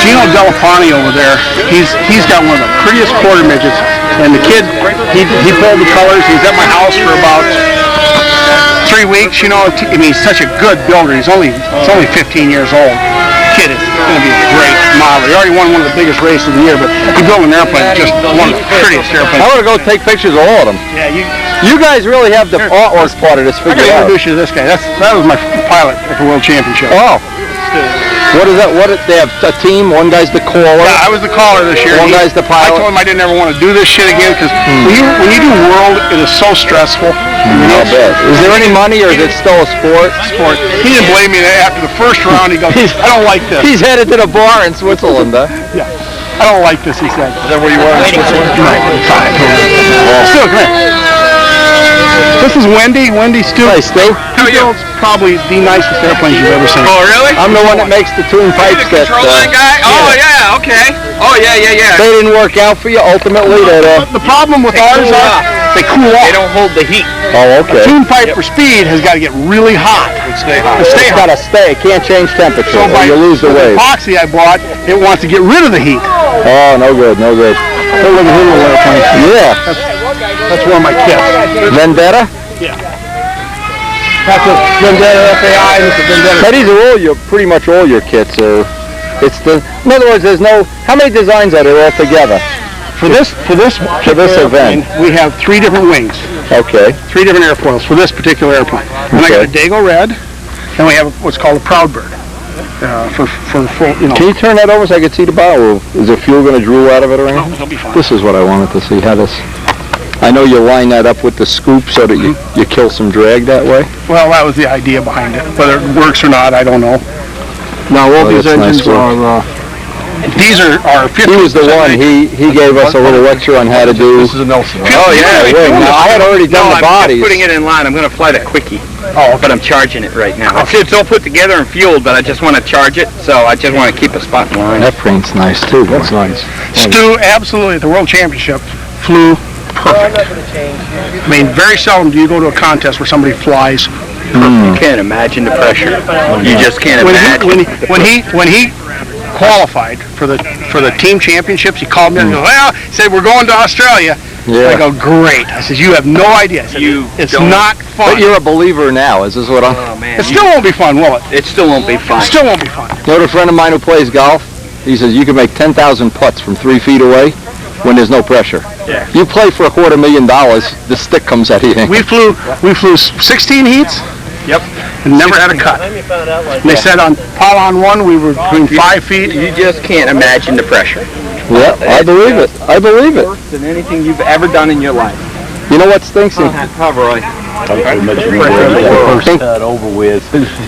Gino Delafani over there, he's got one of the prettiest quarter midgets. And the kid, he pulled the colors. He's at my house for about 3 weeks. You know, I mean, he's such a good builder. He's only 15 years old. Kid is going to be a great model. He already won one of the biggest races of the year, but he built an airplane, just one of the prettiest airplanes. I want to go take pictures of all of them. Yeah, You guys really have the artwork part of this I figured got to out. introduce you to this guy. That was my pilot at the World Championship. Oh. What is that? They have a team? One guy's the caller. Yeah, I was the caller this year. One guy's the I pilot. told him I didn't ever want to do this shit again because when you do World, it is so stressful. I bet. Is there any money or is it still a sport? Sport. He didn't blame me after the first round. He goes, I don't like this. He's headed to the bar in Switzerland, huh? Yeah. I don't like this, he said. Is that where you were in Switzerland? No, Stu, come here. This is Wendy Stu. Hey, Stu. He builds probably the nicest airplanes you've ever seen. Oh, really? I'm the one that makes the tune pipes that Control line guy? Oh, yeah, okay. Oh, yeah. they didn't work out for you ultimately. That The problem with ours cool are off. they cool off. They don't hold the heat. Oh, okay. Tune pipe for speed has got to get really hot. Stay hot. To stay It's hot. gotta stay. It can't change temperature. So or by you lose the with wave. epoxy I bought, it wants to get rid of the heat. Oh, no good. Hey, look at him little airplane. Yeah. That's one of my kits. Vendetta? That's a Vendetta FAI. That's a Vendetta. But these are pretty much all your kits are. In other words, there's no. How many designs are there altogether? For this event. we have 3 different wings, Okay. 3 different airfoils for this particular airplane. And I got a Okay. Dago Red, and we have what's called a Proud Bird. For full, you know. Can you turn that over so I can see the bottle? Is the fuel going to drool out of it or anything? It'll be fine. This is what I wanted to see. How this. I know you line that up with the scoop so that you kill some drag that way. Well, that was the idea behind it. Whether it works or not, I don't know. Now all Oh, these that's nice engines work. are These are 50%. He was the one. He gave us a little lecture on how to do. This is a Nelson. Oh yeah, now, I had already done the bodies. I'm putting it in line. I'm going to fly the quickie. Oh, but I'm charging it right now. It's all put together and fueled, but I just want to charge it, so I just want to keep a spot in line. That paint's nice too. That's nice. Stu, absolutely, at the World Championship, flew perfect. I mean, very seldom do you go to a contest where somebody flies. You can't imagine the pressure. You just can't imagine. When he qualified for the team championships, he called me and he said, we're going to Australia. Yeah. I go, great. I said, you have no idea. I said, it's not fun. But you're a believer now. Is this what I'm... Oh, man. It still won't be fun, will it? It still won't be fun. It still won't be fun. You know a friend of mine who plays golf? He says you can make 10,000 putts from 3 feet away when there's no pressure. Yeah. You play for $250,000, the stick comes out of your hand. We flew 16 heats. Yep. And never had a cut. And they said on pylon 1 we were between 5 feet. You just can't imagine the pressure. Yeah, I believe it. I believe it. Worse than anything you've ever done in your life. You know what stinks? Over with.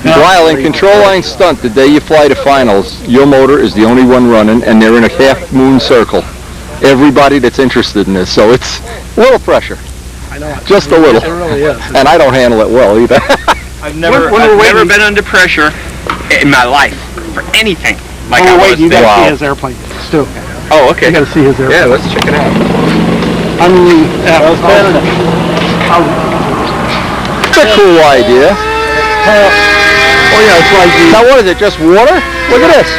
While in control line stunt, the day you fly to finals, your motor is the only one running, and they're in a half-moon circle. Everybody that's interested in this, so it's a little pressure. I know. Just a little. It really is. And I don't handle it well either. I've never been under pressure in my life for anything. Like Oh, wait, you gotta Wow. see his airplane. Stu, Oh, okay. you gotta see his airplane. Yeah, let's check it out. I mean, It's a cool idea. oh yeah, it's like Now what is it, just water? Look at this.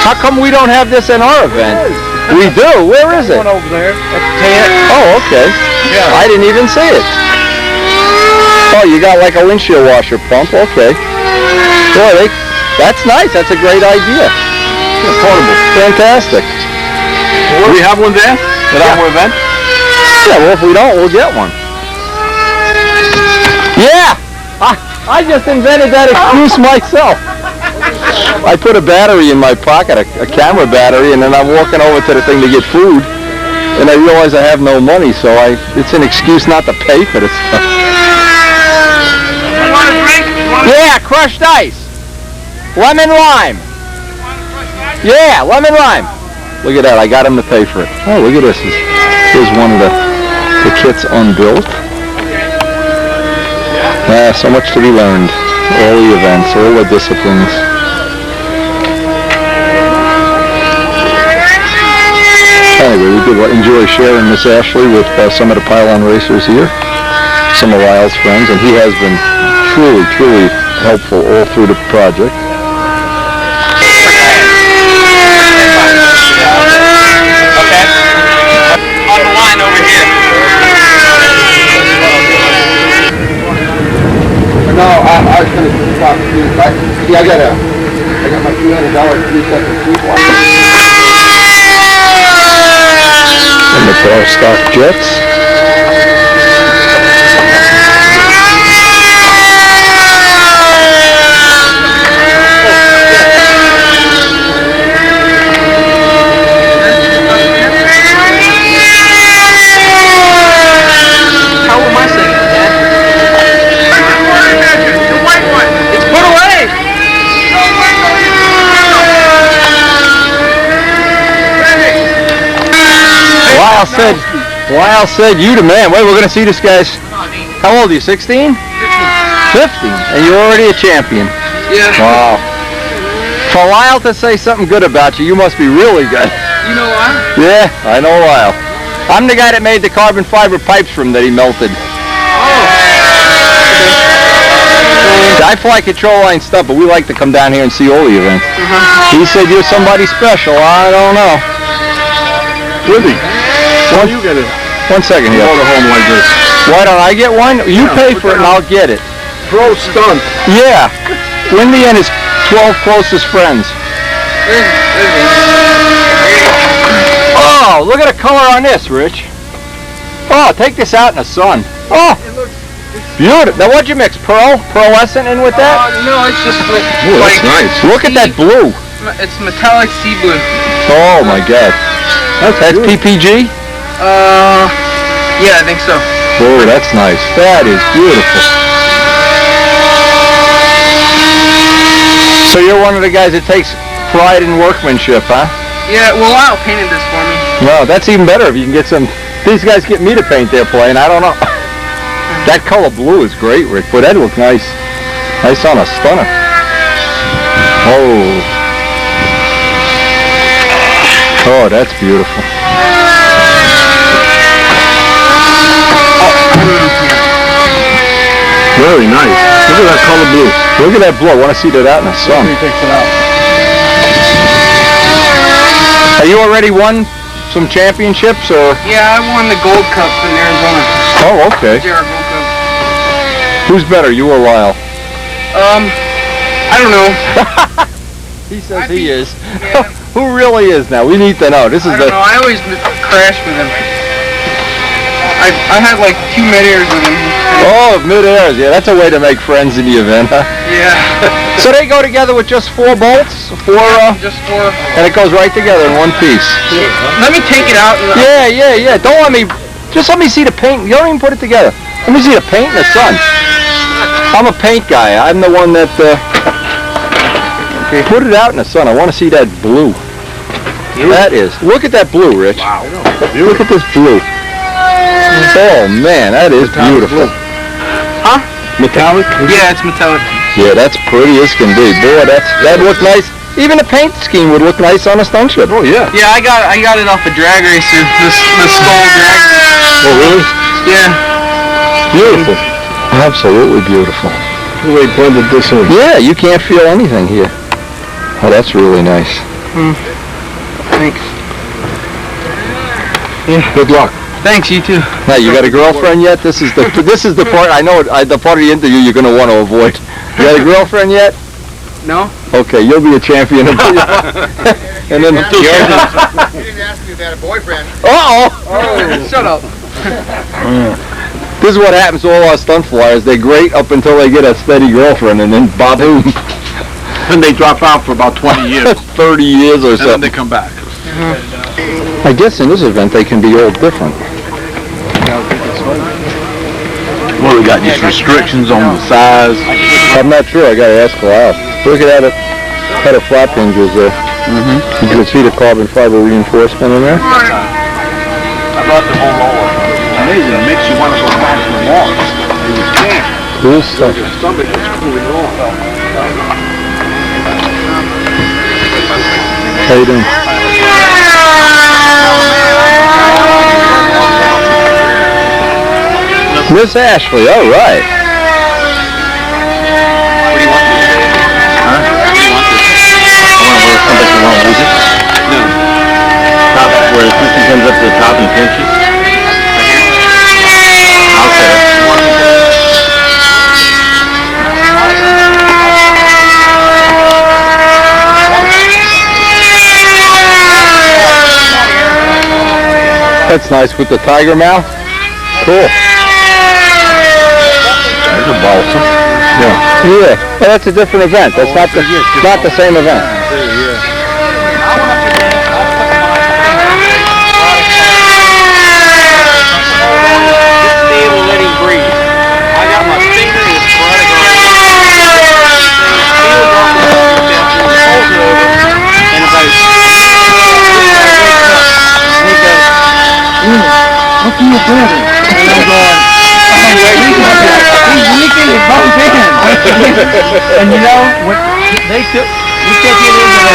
How come we don't have this in our event? We do. Where is it? over there. Oh, okay. Yeah. I didn't even see it. Oh, you got like a windshield washer pump. Okay. Boy, that's nice. That's a great idea. Portable. Fantastic. We have one there at our event. Yeah, well, if we don't, we'll get one. Yeah! I just invented that excuse myself. I put a battery in my pocket, a camera battery, and then I'm walking over to the thing to get food, and I realize I have no money, so it's an excuse not to pay for this stuff. You want a drink? Yeah, crushed ice. Lemon lime. Yeah, lemon lime. Look at that, I got him to pay for it. Oh, look at this. Here's one of the kits unbuilt. So much to be learned. All the events, all the disciplines. Anyway, we did enjoy sharing Miss Ashley with some of the pylon racers here, some of Lyle's friends, and he has been truly, truly helpful all through the project. On the line over here. No, I was going to talk to you. I got my $200 3-second sleepwalk. And the bar stock jets. How am I saying it, Dad? The white one. It's put away. Lyle said, you the man. Wait, we're going to see this guy's... How old are you, 16? 50. And you're already a champion. Yeah. Wow. For Lyle to say something good about you, you must be really good. You know why? Yeah, I know Lyle. I'm the guy that made the carbon fiber pipes for him that he melted. I fly control line stuff, but we like to come down here and see all the events. He said you're somebody special. I don't know. Really? Well, you get it. 1 second here. Go to home like this. Why don't I get one? You pay for it and I'll get it. Pro stunt. Yeah. Wendy and his 12 closest friends. Oh, look at the color on this, Rich. Oh, take this out in the sun. Oh, beautiful. Now, what'd you mix? Pearlescent in with that? No, it's just like... Oh, that's nice. Look at that blue. It's metallic sea blue. Oh, my God. That's PPG? Yeah, I think so. Oh, that's nice. That is beautiful. So you're one of the guys that takes pride in workmanship, huh? Yeah, well, Lyle painted this for me. No, that's even better if you can get some. These guys get me to paint their plane. I don't know. That color blue is great, Rick. Boy, that look nice. Nice on a stunner. Oh. Oh, that's beautiful. Very nice. Look at that color blue. Look at that blue. I want to see that out in the sun. He takes it out. Have you already won some championships, or? Yeah, I won the Gold Cup in Arizona. Oh, okay. JR Gold Cup. Who's better, you or Lyle? I don't know. He says he is. Yeah. Who really is now? We need to know. This is I don't know. I always crash with him. I had like 2 mid-airs with him. Oh, mid-airs. Yeah, that's a way to make friends in the event, huh? Yeah. So they go together with just 4 bolts? Just 4. And it goes right together in one piece. Let me take it out. Yeah. Don't let me... Just let me see the paint. You don't even put it together. Let me see the paint in the sun. I'm a paint guy. I'm the one that... Okay, put it out in the sun. I want to see that blue. That is. Look at that blue, Rich. Wow. Look at this blue. Oh, man, that is beautiful. Huh? Metallic? Yeah, it's metallic. Yeah, that's pretty as can be. Boy, that looks nice. Even the paint scheme would look nice on a stunt ship. Oh, yeah. Yeah, I got it off a drag racer. The skull drag. Oh, really? Yeah. Beautiful. Absolutely beautiful. The way he blended this in. Yeah, you can't feel anything here. Oh, that's really nice. Thanks. Yeah. Good luck. Thanks, you too. Now, you got a girlfriend yet? This is the part, I know, the part of the interview you're going to want to avoid. You got a girlfriend yet? No. Okay, you'll be a champion. And then You didn't ask me if I had a boyfriend. Uh-oh! Shut up. This is what happens to all our stunt flyers. They're great up until they get a steady girlfriend, and then boom. And they drop out for about 20 years. 30 years or And then something. they come back. I guess in this event they can be all different. Well, we got these restrictions on the size. I'm not sure. I got to ask Lyle. Look at that. Had a flap hinges there. You can see the carbon fiber reinforcement in there. I brought the whole roller. Amazing. It makes you want to go back to the wall. Cool stuff. Somebody that's cooling off. How you doing? Miss Ashley, all right. What do you want? Huh? What do you want this? I want to wear something you want to lose it. No. Top where the piston comes up to the top and pinches. I'll set it. That's nice with the tiger mouth. Cool. There's a balsa. Yeah. Well, that's a different event. That's not the same event. Just be able to let him breathe. I got my finger in his carotid and about What are you doing? And I'm going, he's leaking his both in. And you know, when we took him into the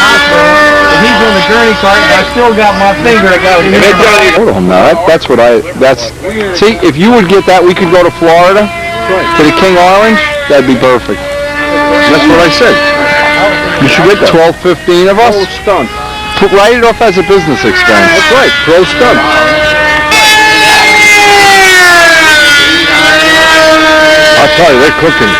hospital, and he's on the gurney cart, and I still got my finger to go. Oh, no, see, if you would get that, we could go to Florida, to the King Orange, that'd be perfect. That's what I said. You should get 12, 15 of us. Stunt. Write it off as a business expense. That's right. Pro stunt. I'll tell you, they're cooking.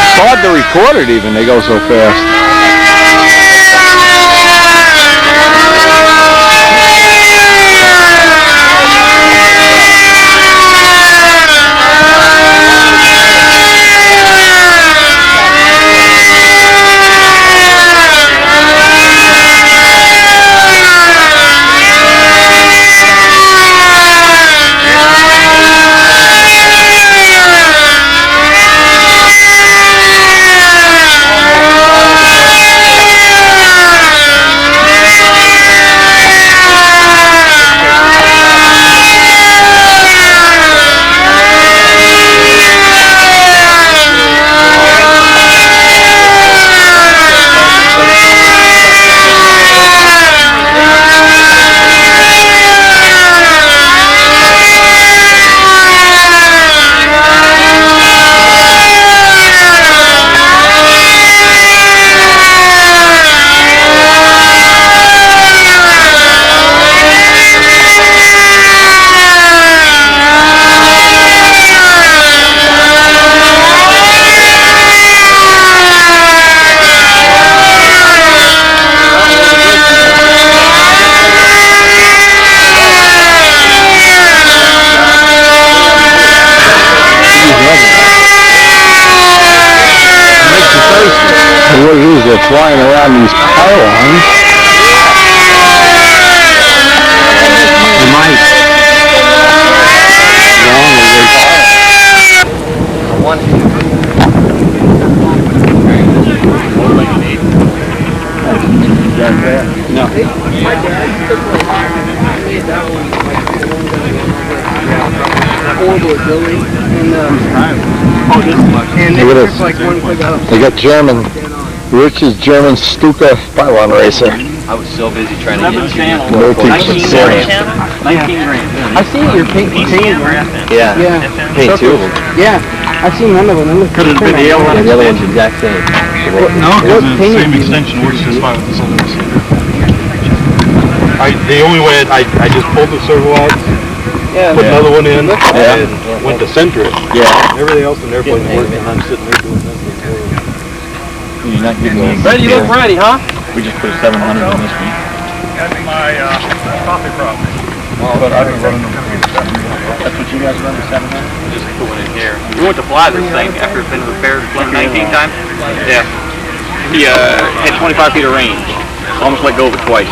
It's hard to record it even, they go so fast. as they're flying around these pylons. They might. No. Look at this. They got German. Rich's German Stuka pylon racer. I was so busy trying to get No teaching. 19 grand. I see your paint. Yeah. Paint too. Yeah. I've seen one of them. Could have been the yellow one. The other one's the exact same. No, because the same extension works just fine with this other receiver. The only way I just pulled the servo out, put another one in, and went to center it. Yeah. Everything else in the airplane worked, and I'm sitting there doing nothing. You're not giving me Ready? You look ready, huh? We just put a 700 on this one. That's my coffee prop. But I've been running them. That's what you guys run, the 700? Just put one in here. We went to fly this thing after it's been repaired 19 times. Yeah. He had 25 feet of range. Almost let go of it twice.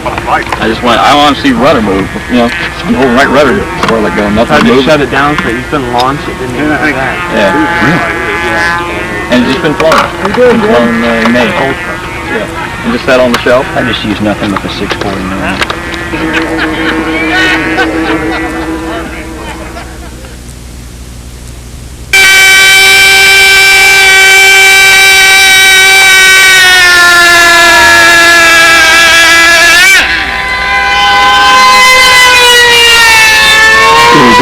I just want to see rudder move, you know, the whole right rudder before I let go, nothing moves. Shut it down so you couldn't launch it. Didn't do that. Yeah. And it's just been flown. It's been flown in May. Yeah. And just sat on the shelf. I just use nothing but the 649.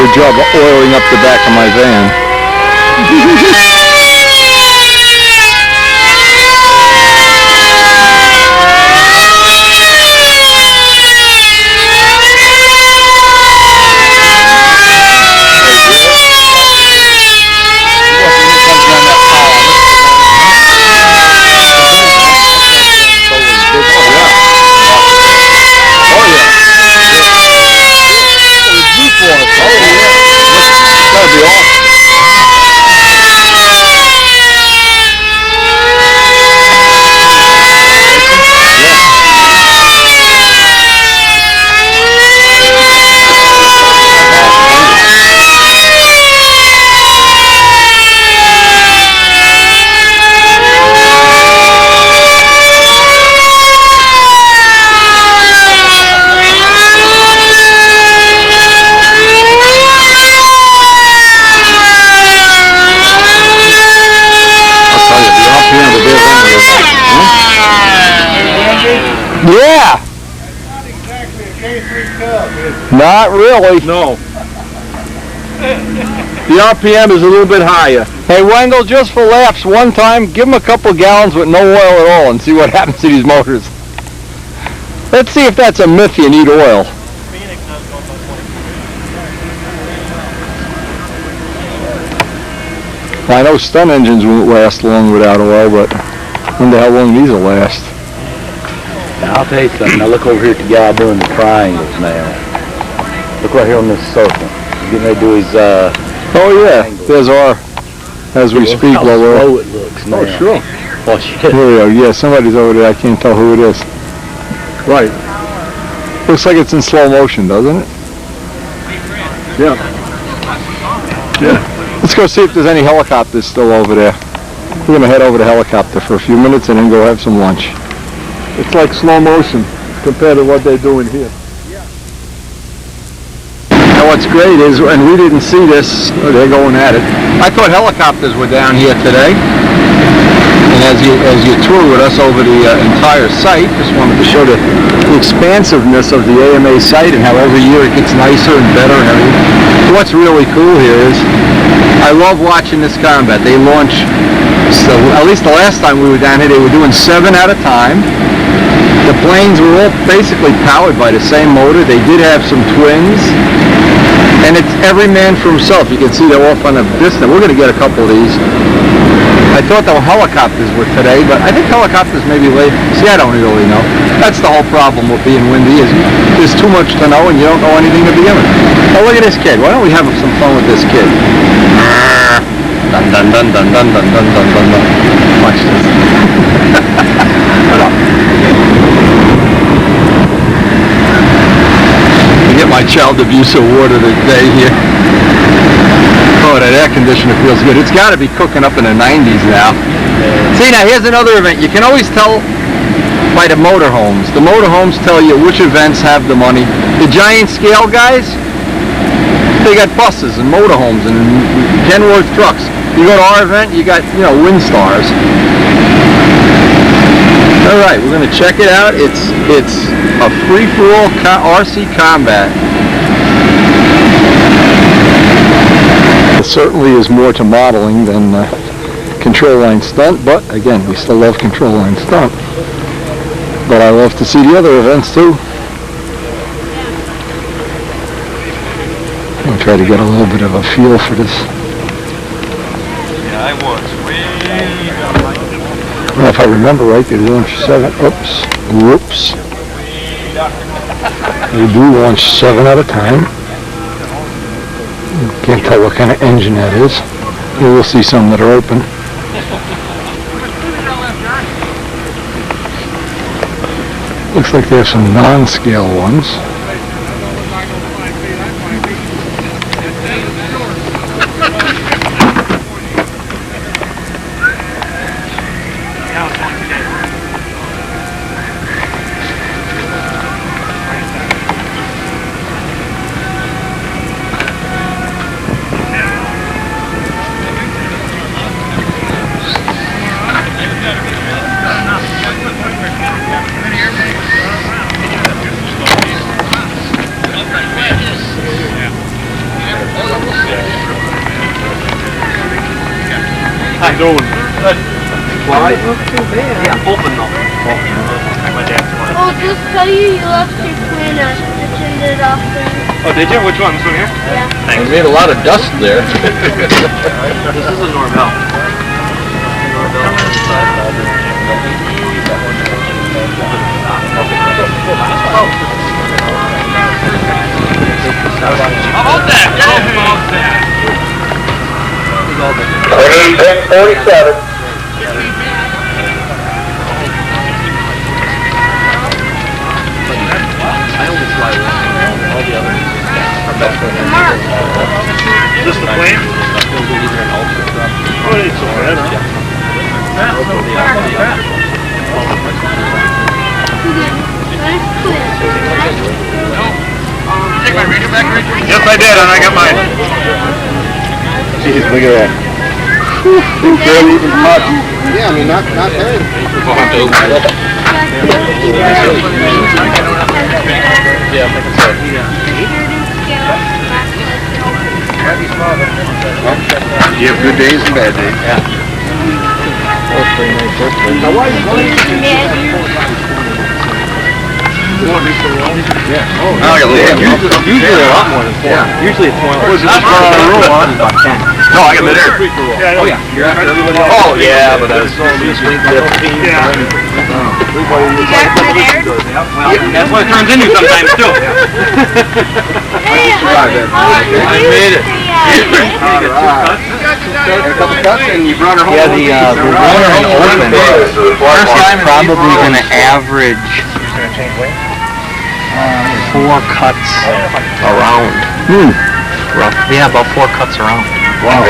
Good job of oiling up the back of my van. Yeah. Not exactly a K3 Cub, is it? Not really. No. The RPM is a little bit higher. Hey Wendell, just for laughs, one time, give him a couple gallons with no oil at all and see what happens to these motors. Let's see if that's a myth you need oil. I know stun engines won't last long without oil, but I wonder how long these will last. Now, I'll tell you something. Now look over here at the guy doing the triangles now. Look right here on this circle. He's getting ready to do his, oh yeah, there's our, as we speak, how lower. slow it looks now. Oh sure. Watch it. Here we go, yeah, somebody's over there, I can't tell who it is. Right. Looks like it's in slow motion, doesn't it? Yeah. Yeah. Let's go see if there's any helicopters still over there. We're going to head over to helicopter for a few minutes and then go have some lunch. It's like slow motion compared to what they're doing here. Now what's great is, and we didn't see this, oh, they're going at it. I thought helicopters were down here today. And as you toured with us over the entire site, just wanted to show the expansiveness of the AMA site and how every year it gets nicer and better and everything. What's really cool here is, I love watching this combat. They launch, so at least the last time we were down here, they were doing 7 at a time. The planes were all basically powered by the same motor. They did have some twins. And it's every man for himself. You can see they're off on a distance. We're going to get a couple of these. I thought the helicopters were today, but I think helicopters may be late. See, I don't really know. That's the whole problem with being windy, is there's too much to know and you don't know anything to begin with. Oh, look at this kid. Why don't we have some fun with this kid? Dun dun dun dun dun dun dun dun dun dun. Watch this. I get my child abuse award of the day here. Oh, that air conditioner feels good. It's got to be cooking up in the 90s now. See, now here's another event. You can always tell by the motorhomes. The motorhomes tell you which events have the money. The giant scale guys, they got buses and motorhomes and Kenworth trucks. You go to our event, you got, you know, Windstars. All right, we're going to check it out. It's a free-for-all RC combat. It certainly is more to modeling than control line stunt, but again, we still love control line stunt. But I love to see the other events too. I'll try to get a little bit of a feel for this. Yeah, I was way Well, if I remember right, they launch 7. Whoops. They do launch 7 at a time. Can't tell what kind of engine that is. You will see some that are open. Looks like they have some non-scale ones. How you doing? Good. Why? Not too bad. Yeah, open though. My dad's fine. Oh, just tell you left your plan and turned it off there. Oh, did you? Which one? This one here? Yeah. Thanks. We made a lot of dust there. This is a Norvell. How about that? How about that? 1047. Is this the plane? Oh, it's so bad, Take my radio back, Richard? Yes, I did, and I got mine. Jeez, look at that. Barely even touch. Yeah, I mean, not bad. Yeah, I think so. You have good days and bad days. Yeah. Now, why are you going? Yeah. Oh, now I got a little. Usually a lot more than 4. Yeah. Usually it's more. Was it just about about 10. No, I got the there. Oh, yeah. You're after everybody else. Oh, yeah, but that's You got good hair? that's what it turns into sometimes, too. Hey, I made it. A couple cuts and you brought her home. Yeah, the runner and open first time probably going to average 4 cuts around. Roughly, yeah, about 4 cuts around. Wow.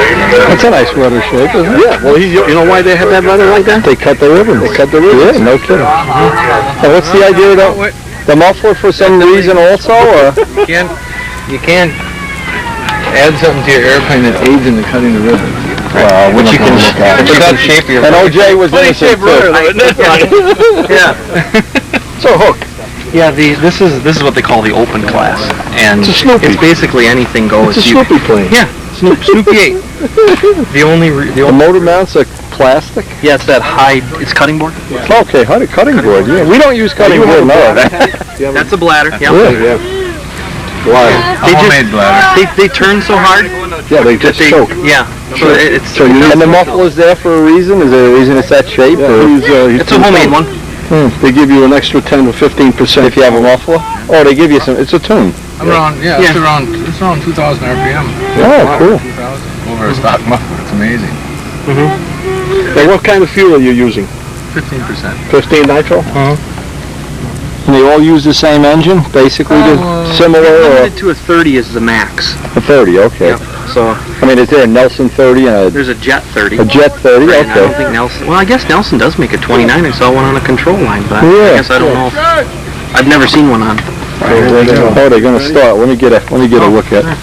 That's a nice rudder shape, isn't it? Yeah. Well, you know why they have that rudder like that? They cut the ribbons. They cut the ribbons. Yeah, no kidding. So what's the idea of the muffler for some reason also, or? You can't add something to your airplane that aids in the cutting the ribbon. Well, Which you can But that shape of your And OJ was innocent too. Yeah. So Hook. Yeah, this is what they call the open class, and It's a Snoopy. it's basically anything goes. It's a Snoopy plane. Yeah, Snoopy 8. The motor mounts are plastic. Yeah, it's that high. It's cutting board. Okay, cutting board. Yeah, we don't use cutting board now. That's a bladder. Yeah. Yeah. Why? They just they turn so hard. Yeah, they just choke. Yeah. So it's And the muffler's there for a reason? Is there a reason it's that shape? it's a homemade one. They give you an extra 10 to 15% if you have a muffler. Oh, they give you some. It's a tune. It's around 2,000 RPM. Oh, cool. 2,000 over a stock muffler. It's amazing. Now, what kind of fuel are you using? 15%. 15 nitro? And they all use the same engine, basically, similar, or Limited to a 30 is the max. a 30? Okay. Yep. So I mean, is there a Nelson 30 and there's a Jet 30. a Jet 30? Right, and I don't Okay. think Nelson. Well, I guess Nelson does make a 29. I saw one on a control line, but Yeah. I guess I don't know. I've never seen one on. Oh, they're going to start. Let me get a look at it.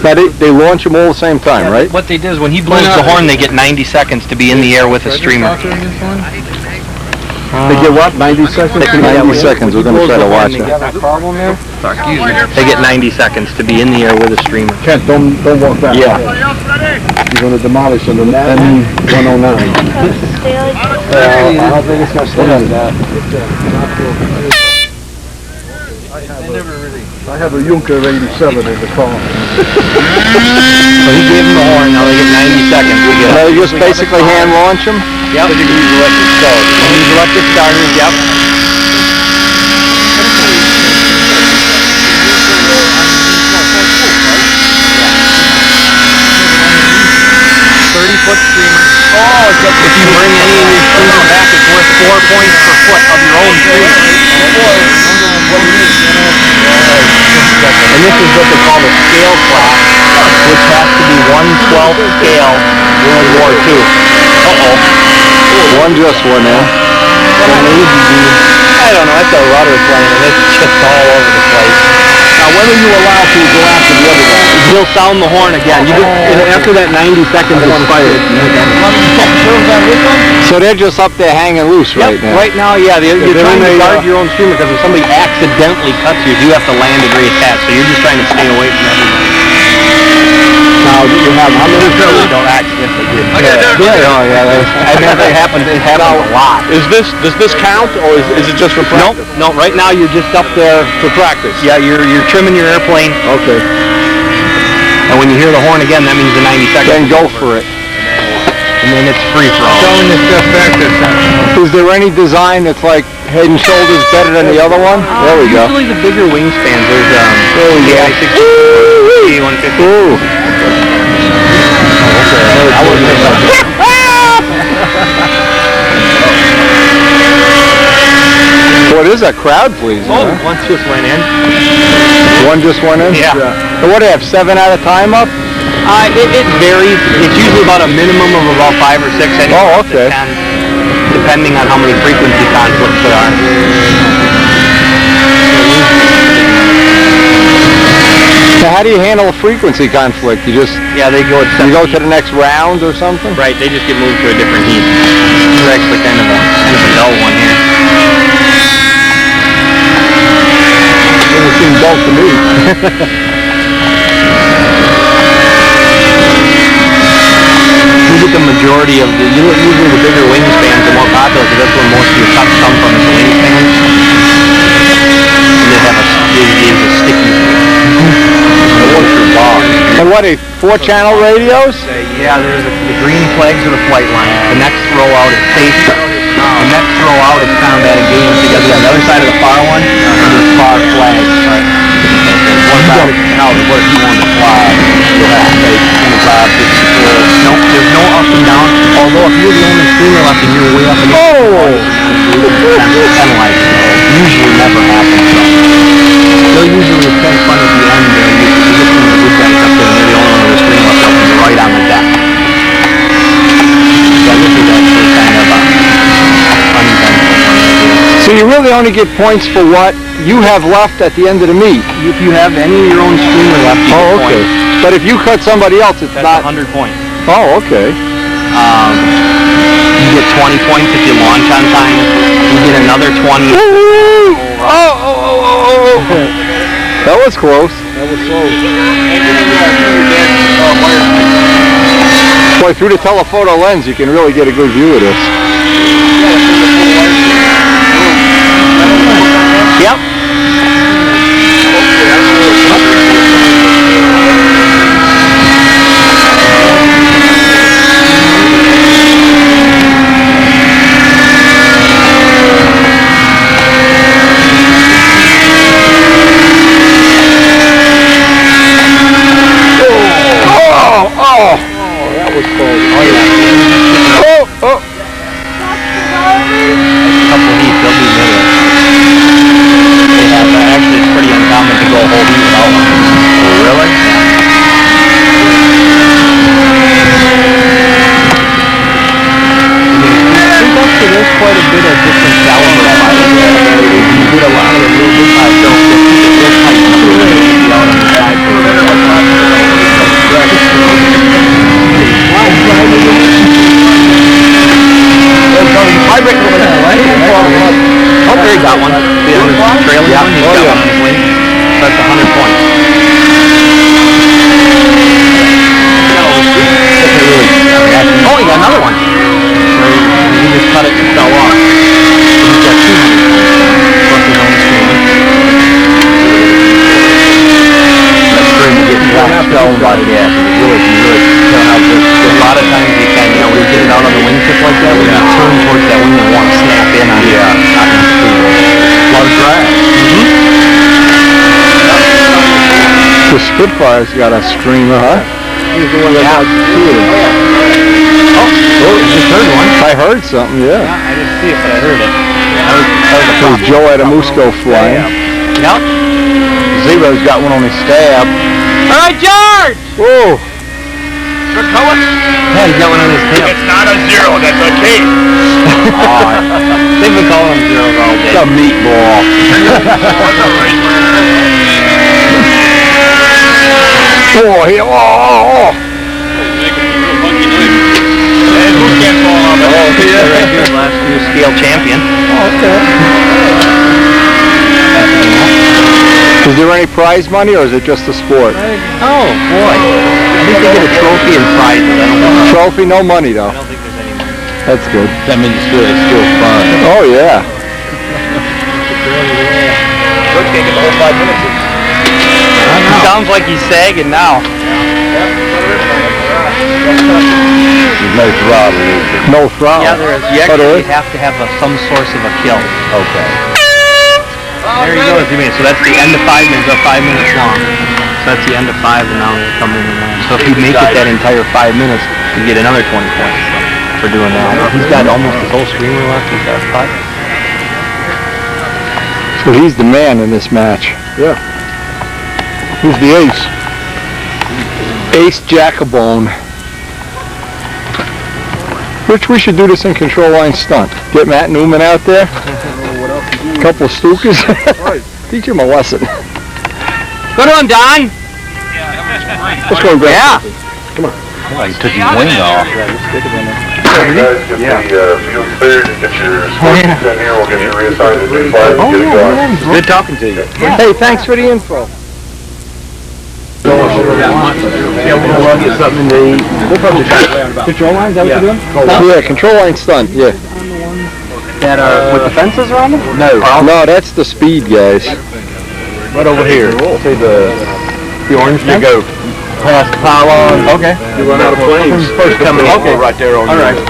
Now they launch them all the same time, right? What they do is when he blows the horn, they get 90 seconds to be in the air with a streamer. They get what, 90 seconds? 90 seconds. We're going to try to watch it. Sorry, excuse me. They get 90 seconds to be in the air with a streamer. Kent, don't walk back. Yeah. You're going to demolish them. N109. I don't think it's going to stay like that. I have a Junker 87 in the car. So he gave them the horn, now they get 90 seconds to get Now up. they just basically hand launch them? Yep. You can use electric starters. You can use electric starters, yep. 30-foot streamer. Oh, if you bring any of your streamer back, it's worth 4 points per foot of your own streamer. And this is what they call the scale class, which has to be 1/12 scale World War II. One just went in. I don't know, that's a rudder plane, and it's just all over the place. Now, when are you allowed to go after the other one? He'll sound the horn again. After that 90 seconds expired. So they're just up there hanging loose right now. Right now, yeah, you're trying to guard your own streamer, because if somebody accidentally cuts you, you have to land and reattach, so you're just trying to stay away from everybody. Now, you have how many You don't accidentally do. Yeah. I mean, it happens a lot. Does this count, or is it just for practice? No, right now you're just up there. For practice? Yeah, you're trimming your airplane, Okay. and when you hear the horn again, that means the 90 seconds. Then go for it. And then it's free for all. Showing this stuff back this time. Is there any design that's like head and shoulders better than the other one? There we go. Usually the bigger wingspans, there's There we go. A150. Ooh. What is that crowd pleasing? Oh, one just went in. One just went in? Yeah. So what do they have, 7 at a time up? It varies. It's usually about a minimum of about 5 or 6. Oh, okay. Depending on how many frequency conflicts there are. So how do you handle a frequency conflict? You just they go to the next round or something? Right, they just get moved to a different heat. This is actually kind of a dull one here. Doesn't seem dull to me. You get the majority of usually the bigger wingspans are more popular because that's where most of your cuts come from is the wingspans. And they have a sticky. And what, 4-channel radios? Yeah, there's the green flags are the flight line. The next row out is safety. The next row out is combat engagement because on the other side of the far one is far flags. Right. Now, what if you want to fly? You'll have to take 25, 50 Nope, there's no up and down. Although if you're the only streamer left and you're way up and penalized. Usually never happens. They'll usually it's kind of fun at the end. You get some of the good guys up there and they're the only one with the stream left up and you're right on the deck. So this is actually kind of uneventful. So you really only get points for what you have left at the end of the meet. If you have any of your own streamer left, you get okay. points. But if you cut somebody else, it's That's not... 100 points. Oh, okay. You get 20 points if you launch on time. You get another 20. That was close. Boy, through the telephoto lens, you can really get a good view of this. Yep. Spitfire's got a streamer, huh? He's the one that got Oh, you just heard one. I heard something, yeah. I didn't see it, but I heard it. It was Joe Adamusco flying. Yep. Zero's got one on his stab. All right, George! Whoa! Good color? Yeah, he's got one on his tail. It's not a zero, that's a K. They've been calling him zeros all day. It's a meatball. Last year's scale champion. Is there any prize money, or is it just a sport? Oh, boy. I think they get a trophy and prizes. I don't know. Trophy, no money though. I don't think there's any money. That's good. That means it's still fun. Oh yeah. George can't get the whole 5 minutes. Sounds like he's sagging now. No throttle. No throttle. Yeah, there is. You actually have to have some source of a kill. Okay. There you go. So that's the end of 5 minutes. 5 minutes long. So that's the end of 5, and now we'll come in and land. So if you make it that entire 5 minutes, you get another 20 points for doing that. He's got almost his whole streamer left. He's got 5. So he's the man in this match. Yeah. Who's the ace? Ace Jacobone. Rich, we should do this in control line stunt. Get Matt Newman out there. Couple of Stukas. Teach him a lesson. Good one, Don. Let's go and grab Yeah. Come on. Oh, he took his wing off. Yeah. Field cleared, get your sports in here, we'll get you reassigned to new flight and get it going. Good talking to you. Hey, thanks for the info. Yeah, we'll get something to eat. Control line, is that what you're doing? Yeah, control line stunt, yeah. That are with the fences around them? No, that's the speed guys. Right over here. See the orange You go past the pylon. Okay. You run out of planes. First coming in. Okay. Right there on All right.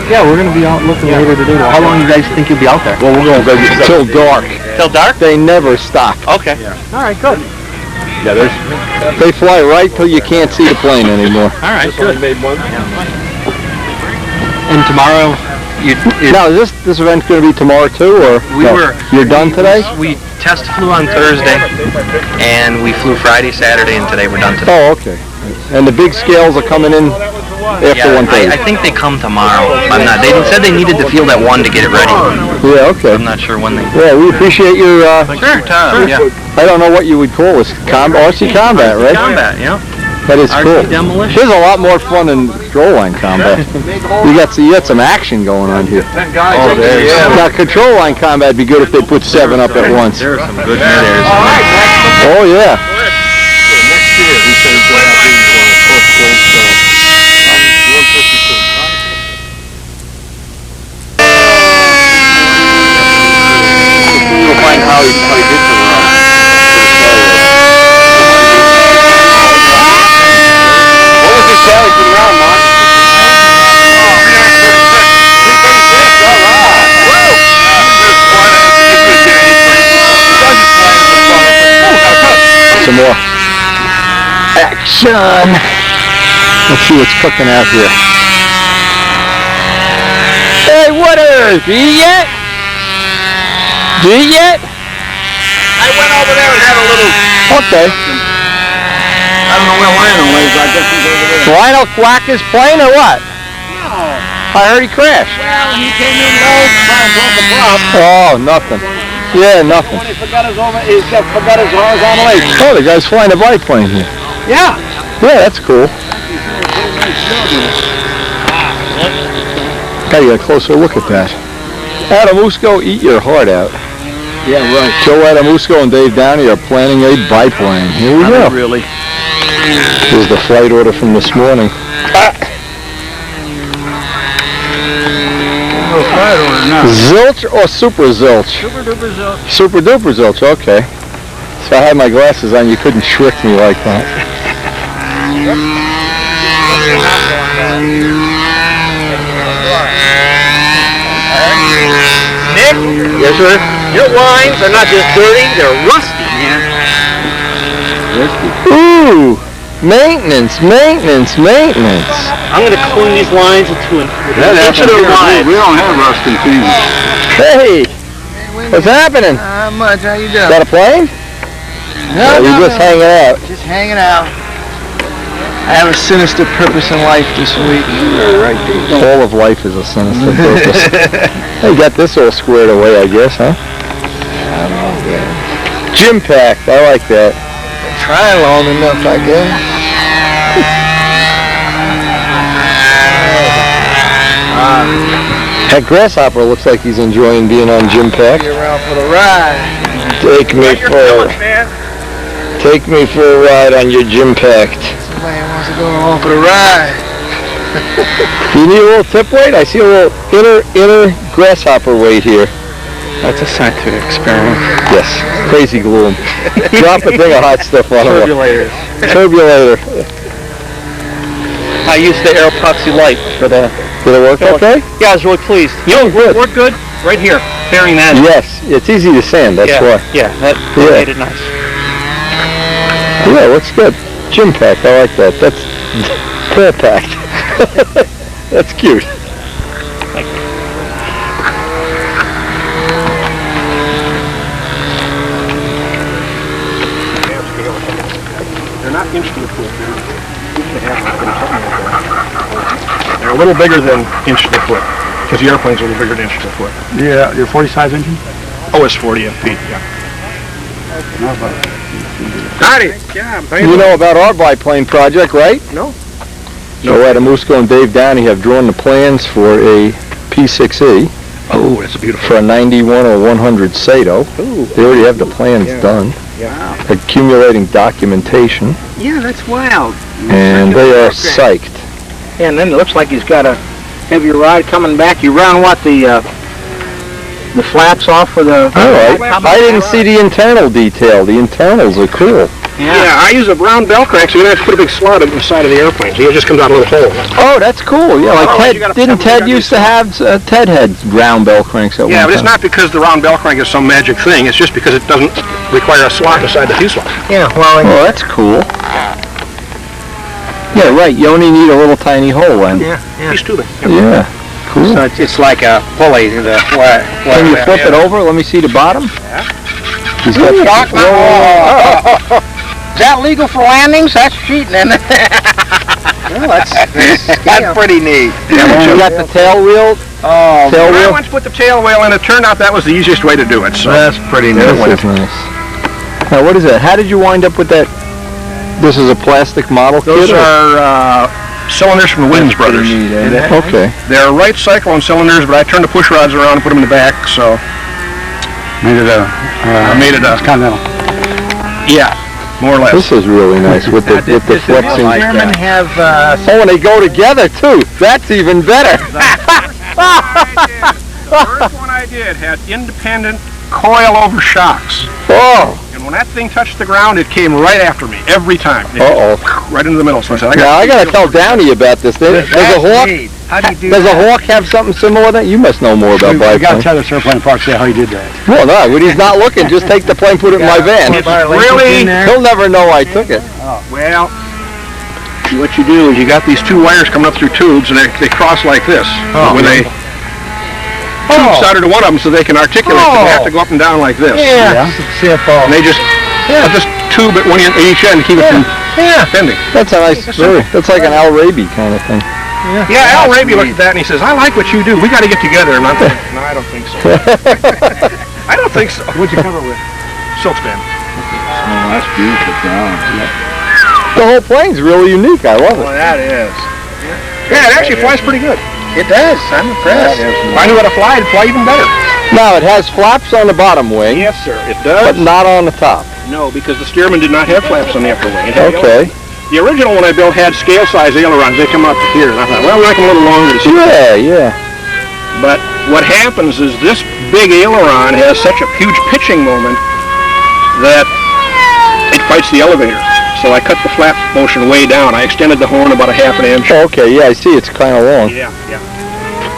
Yeah, we're going to be out looking later today. How long do you guys think you'll be out there? Well, we're going to go get till dark. Till dark? They never stop. Okay. All right, good. Yeah, they fly right till you can't see the plane anymore. All right, good. Made one. And tomorrow, Now, is this event going to be tomorrow too, or you're done today? We test flew on Thursday, and we flew Friday, Saturday, and today we're done today. Oh, okay. And the big scales are coming in after 1:30. I think they come tomorrow. I'm not. They said they needed to field at 1 to get it ready. Yeah, okay. I'm not sure when they. Yeah, we appreciate your. Sure, Tom. Yeah. I don't know what you would call this. RC combat, right? Combat, yeah. That is cool. RC demolition. There's a lot more fun than control line combat. You got some action going on here. Oh, there's. Now, control line combat would be good if they put 7 up at once. There are some good mid-airs. Oh yeah. Next year, he says You'll find how he did for the run. What was his tally for the round, Mark? 336. All right. Some more action. Let's see what's cooking out here. Hey, Wooders, do you eat yet? Do you eat yet? I went over there and had a little... Okay. I don't know where Lionel is. I guess he's over there. Lionel whacked his plane or what? No. I heard he crashed. Well, he came in low, trying to blow the prop. Oh, nothing. Yeah, nothing. When he forgot his horizontal eight. Oh, the guy's flying a biplane here. Yeah. Yeah, that's cool. Gotta get a closer look at that. Adamusco, eat your heart out. Yeah, right. Joe Adamusco and Dave Downey are planning a biplane. Here we go. Really? Here's the flight order from this morning. Zilch or super zilch? Super duper zilch. Super duper zilch, okay. So I had my glasses on, you couldn't trick me like that. Nick? Yes, sir? Your lines are not just dirty, they're rusty, man. Ooh! Maintenance, maintenance, maintenance. I'm going to clean these lines into an inch of We line. don't have rust and fever. Hey! What's happening? Not much. How you Is doing? that a plane? No, Or you just hanging out? Just hanging out. I have a sinister purpose in life this week. All of life is a sinister purpose. Hey, you got this all squared away, I guess, huh? Gym packed, I like that. Try long enough, I guess. That grasshopper looks like he's enjoying being on gym pack. Be around for the ride. Take me for a ride on your gym packed. Somebody wants to go along for the ride. Do you need a little tip weight? I see a little inner grasshopper weight here. That's a scientific experiment. Yes, crazy gloom. Drop a thing of hot stuff on him. Turbulator. I used the air epoxy light for the... Did it work okay? Yeah, I was really pleased. You know, Good. worked good? Right here, bearing that. Yes, it's easy to sand, that's why. Yeah, that Yeah. made it nice. Yeah, looks good. Gym packed, I like that. That's prayer packed. That's cute. Thank you. They're not inch to the foot. They're inch and a half, something like that. They're a little bigger than inch to the foot, because the airplane's a little bigger than inch to the foot. Yeah, your 40 size engine? Oh, it's 40 feet, yeah. Howdy! Yeah, You know about our biplane project, right? No. So Adamusco and Dave Downey have drawn the plans for a P6E Oh, that's beautiful. for a 91 or 100 Sato. Ooh. They already have the plans done. Yeah. Accumulating documentation, Yeah, that's wild. and they are psyched. Yeah, and then it looks like he's got a heavy ride coming back. You round what, the flaps off for the... All right. I didn't see the internal detail. The internals are cool. Yeah, I use a brown bell crank, so you don't have to put a big slot in the side of the airplane. So it just comes out a little hole. Oh, that's cool. Yeah, like Oh, Ted. you gotta- Didn't you Ted gotta used do to have, Ted had round bell cranks at Yeah, one but it's time. not because the round bell crank is some magic thing. It's just because it doesn't require a slot inside the fuselage. Yeah, well, Oh, that's cool. Yeah, right. You only need a little tiny hole then. He's tubing. Yeah. Cool. So it's like a pulley. Can you flip it over? Let me see the bottom. He's got Is that legal for landings? That's cheating, isn't it? Well, that's pretty neat. You got the tail wheel. Oh, Tail I wheel. went to put the tail wheel in. It turned out that was the easiest way to do it. So That's pretty nice. This is nice. Now, what is that? How did you wind up with that? This is a plastic model those kit? or- are cylinders from the Williams Brothers. Okay. They're right cyclone cylinders, but I turned the push rods around and put them in the back. So Made it a continental. Yeah, more or less. This is really nice with the flexing. Stearman have... Oh, and they go together too. That's even better. The first one I did had independent coil-over shocks. Oh. And when that thing touched the ground, it came right after me every time. It Uh-oh. right into the middle. So I said, Now I gotta tell Downey about this. Does a hawk? how do you do Does a that? hawk have something similar to that? You must know more about biplanes. tell this airplane apart to see how he did that. Well, no, when he's not looking, just take the plane, put it in my van. really? He'll never know I took it. Well, what you do is you got these two wires coming up through tubes, and they cross like this. When they tubes soldered to one of them so they can articulate, so they have to go up and down like this. Yeah. And they just put this tube at one end, at each end to keep it from bending. That's a nice, that's like an Al Raby kind of thing. Yeah, Al Raby looked at that and he says, I like what you do. We got to get together. And I'm thinking, no, I don't think so. I don't think so. What'd you cover with? Silk span. Oh, that's beautiful, John. The whole plane's really unique. I love it. That is. Yeah, it actually flies pretty good. It does. I'm impressed. If I knew how to fly, it'd fly even better. Now, it has flaps on the bottom wing, Yes, sir. It but does. not on the top. No, because the Stearman did not have flaps on the upper wing. It had Okay. The original one I built had scale-size ailerons. They come up to here. And I thought, well, we like them a little longer to see. Yeah. But what happens is this big aileron has such a huge pitching moment that it fights the elevator. So I cut the flap motion way down. I extended the horn about a half an inch. Okay, yeah, I see it's kind of long. Yeah.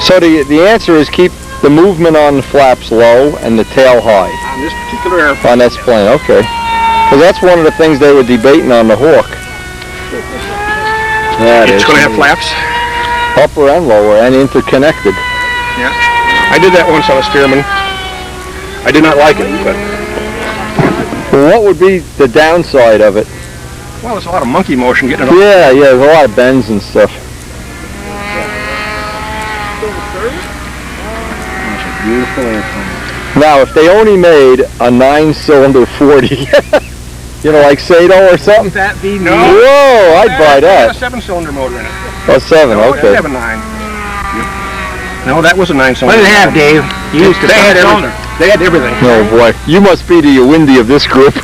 So the answer is keep the movement on the flaps low and the tail high On this particular airplane. on this plane. Okay. Because that's one of the things they were debating on the Hawk. It's going to have flaps? Upper and lower, and interconnected. Yeah. I did that once on a Stearman. I did not like it, but... Well, what would be the downside of it? Well, there's a lot of monkey motion getting it off. Yeah, there's a lot of bends and stuff. Beautiful airplane. Now, if they only made a 9-cylinder 40, you know, like Sato or something. That be no. Whoa, I'd buy that. It had a 7-cylinder motor in it. Oh, 7, no, okay. It have a 9. No, that was a 9-cylinder. What did it have, Dave? They had everything. They had everything. Oh boy, you must be the windy of this group.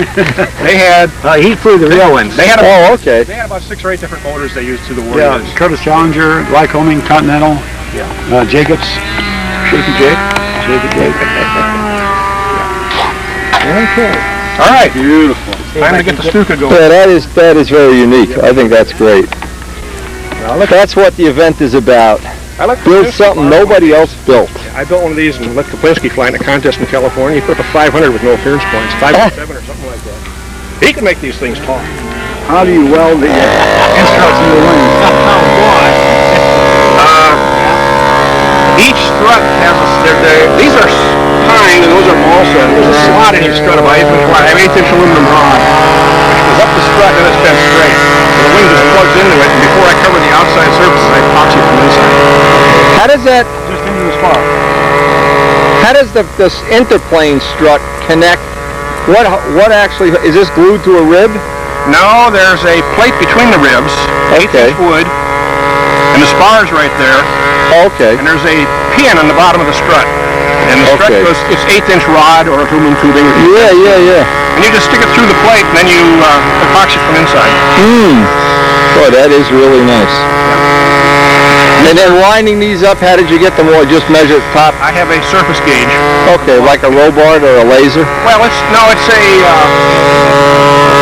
They had. He flew the real ones. They had. Okay. They had about 6 or 8 different motors they used to the war. Yeah, Curtis Challenger, Lycoming, Continental. Yeah. Jacobs. Shaky Jake. Okay. All right. Beautiful. Time to get the Stuka going. Yeah, that is very unique. I think that's great. That's what the event is about. I like build something nobody else built. I built one of these and let Kaplinski fly in a contest in California. He put up a 500 with no appearance points, 5.7 or something like that. He can make these things talk. How do you weld the instructs in the wing? Each strut has these are pine and those are balsa. There's a slot in each strut about 8 inch wide. I have 8-inch aluminum rod. It goes up the strut and it's bent straight. So the wing just plugs into it, and before I cover the outside surfaces, I epoxy from inside. How does that? Just into the spar. How does this interplane strut connect? What actually is this glued to a rib? No, there's a plate between the ribs, 8-inch wood, and the spar's right there. Okay. And there's a pin on the bottom of the strut. And the strut goes, it's 8-inch rod or aluminum tubing. Yeah. And you just stick it through the plate and then you epoxy from inside. Boy, that is really nice. And then winding these up, how did you get them all? Just measure the top? I have a surface gauge. Okay, like a robot or a laser? Well, it's a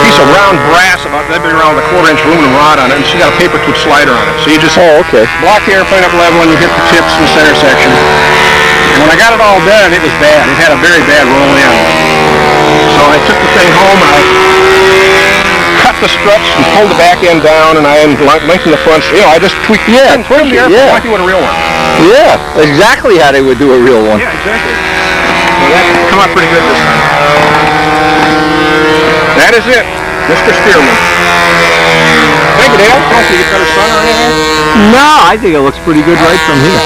piece of round brass about that big around with a 1/4-inch aluminum rod on it, and she's got a paper tube slider on it. So you just block the airplane up level and you hit the tips in the center section. And when I got it all done, it was bad. It had a very bad roll in. So I took the thing home, I cut the struts and pulled the back end down, and I lengthened the front. You know, I just tweaked the airplane like you would a real one. Yeah, exactly how they would do a real one. Yeah, exactly. So that come out pretty good this time. That is it, Mr. Stearman. Thank you, Dale. Don't you get better sun or anything? No, I think it looks pretty good right from here.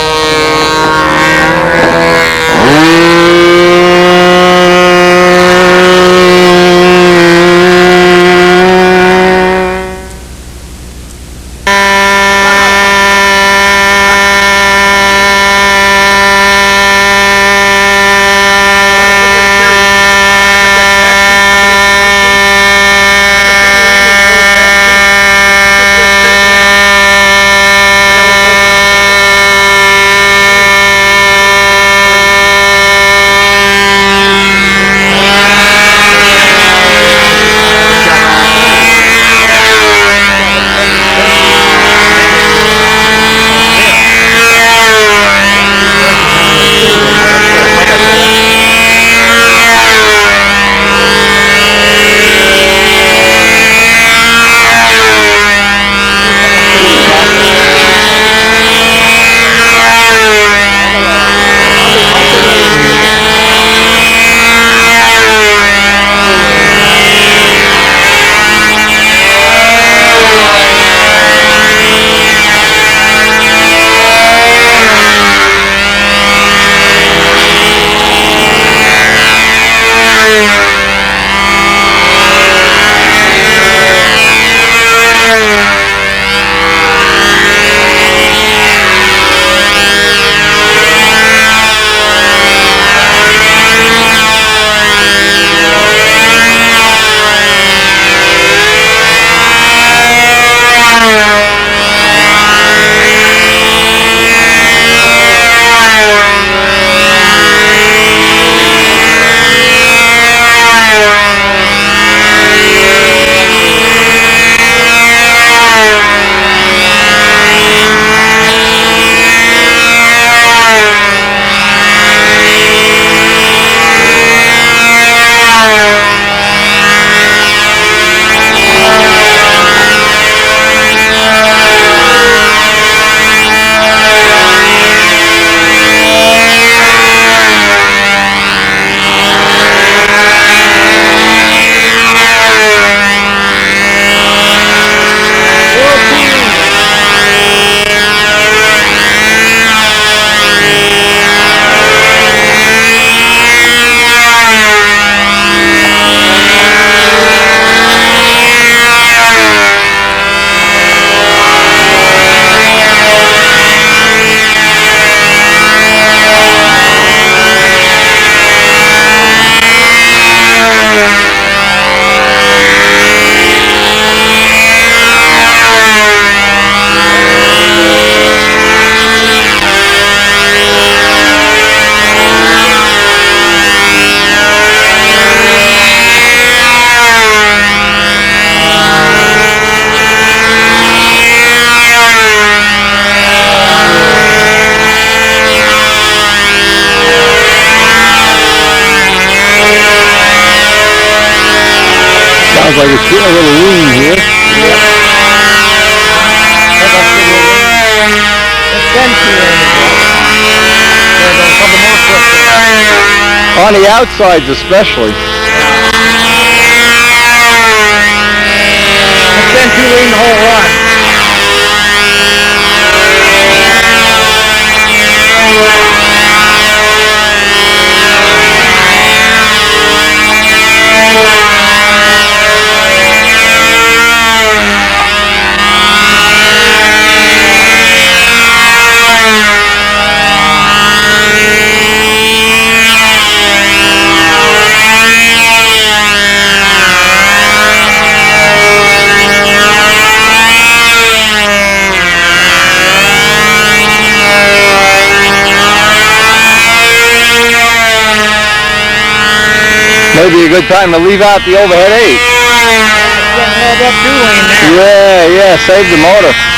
Sounds like it's getting a little lean here. It's been too On the outsides especially. It's been too lean the whole run. Maybe a good time to leave out the overhead 8. Getting a little bit too lean there. Yeah, save the motor.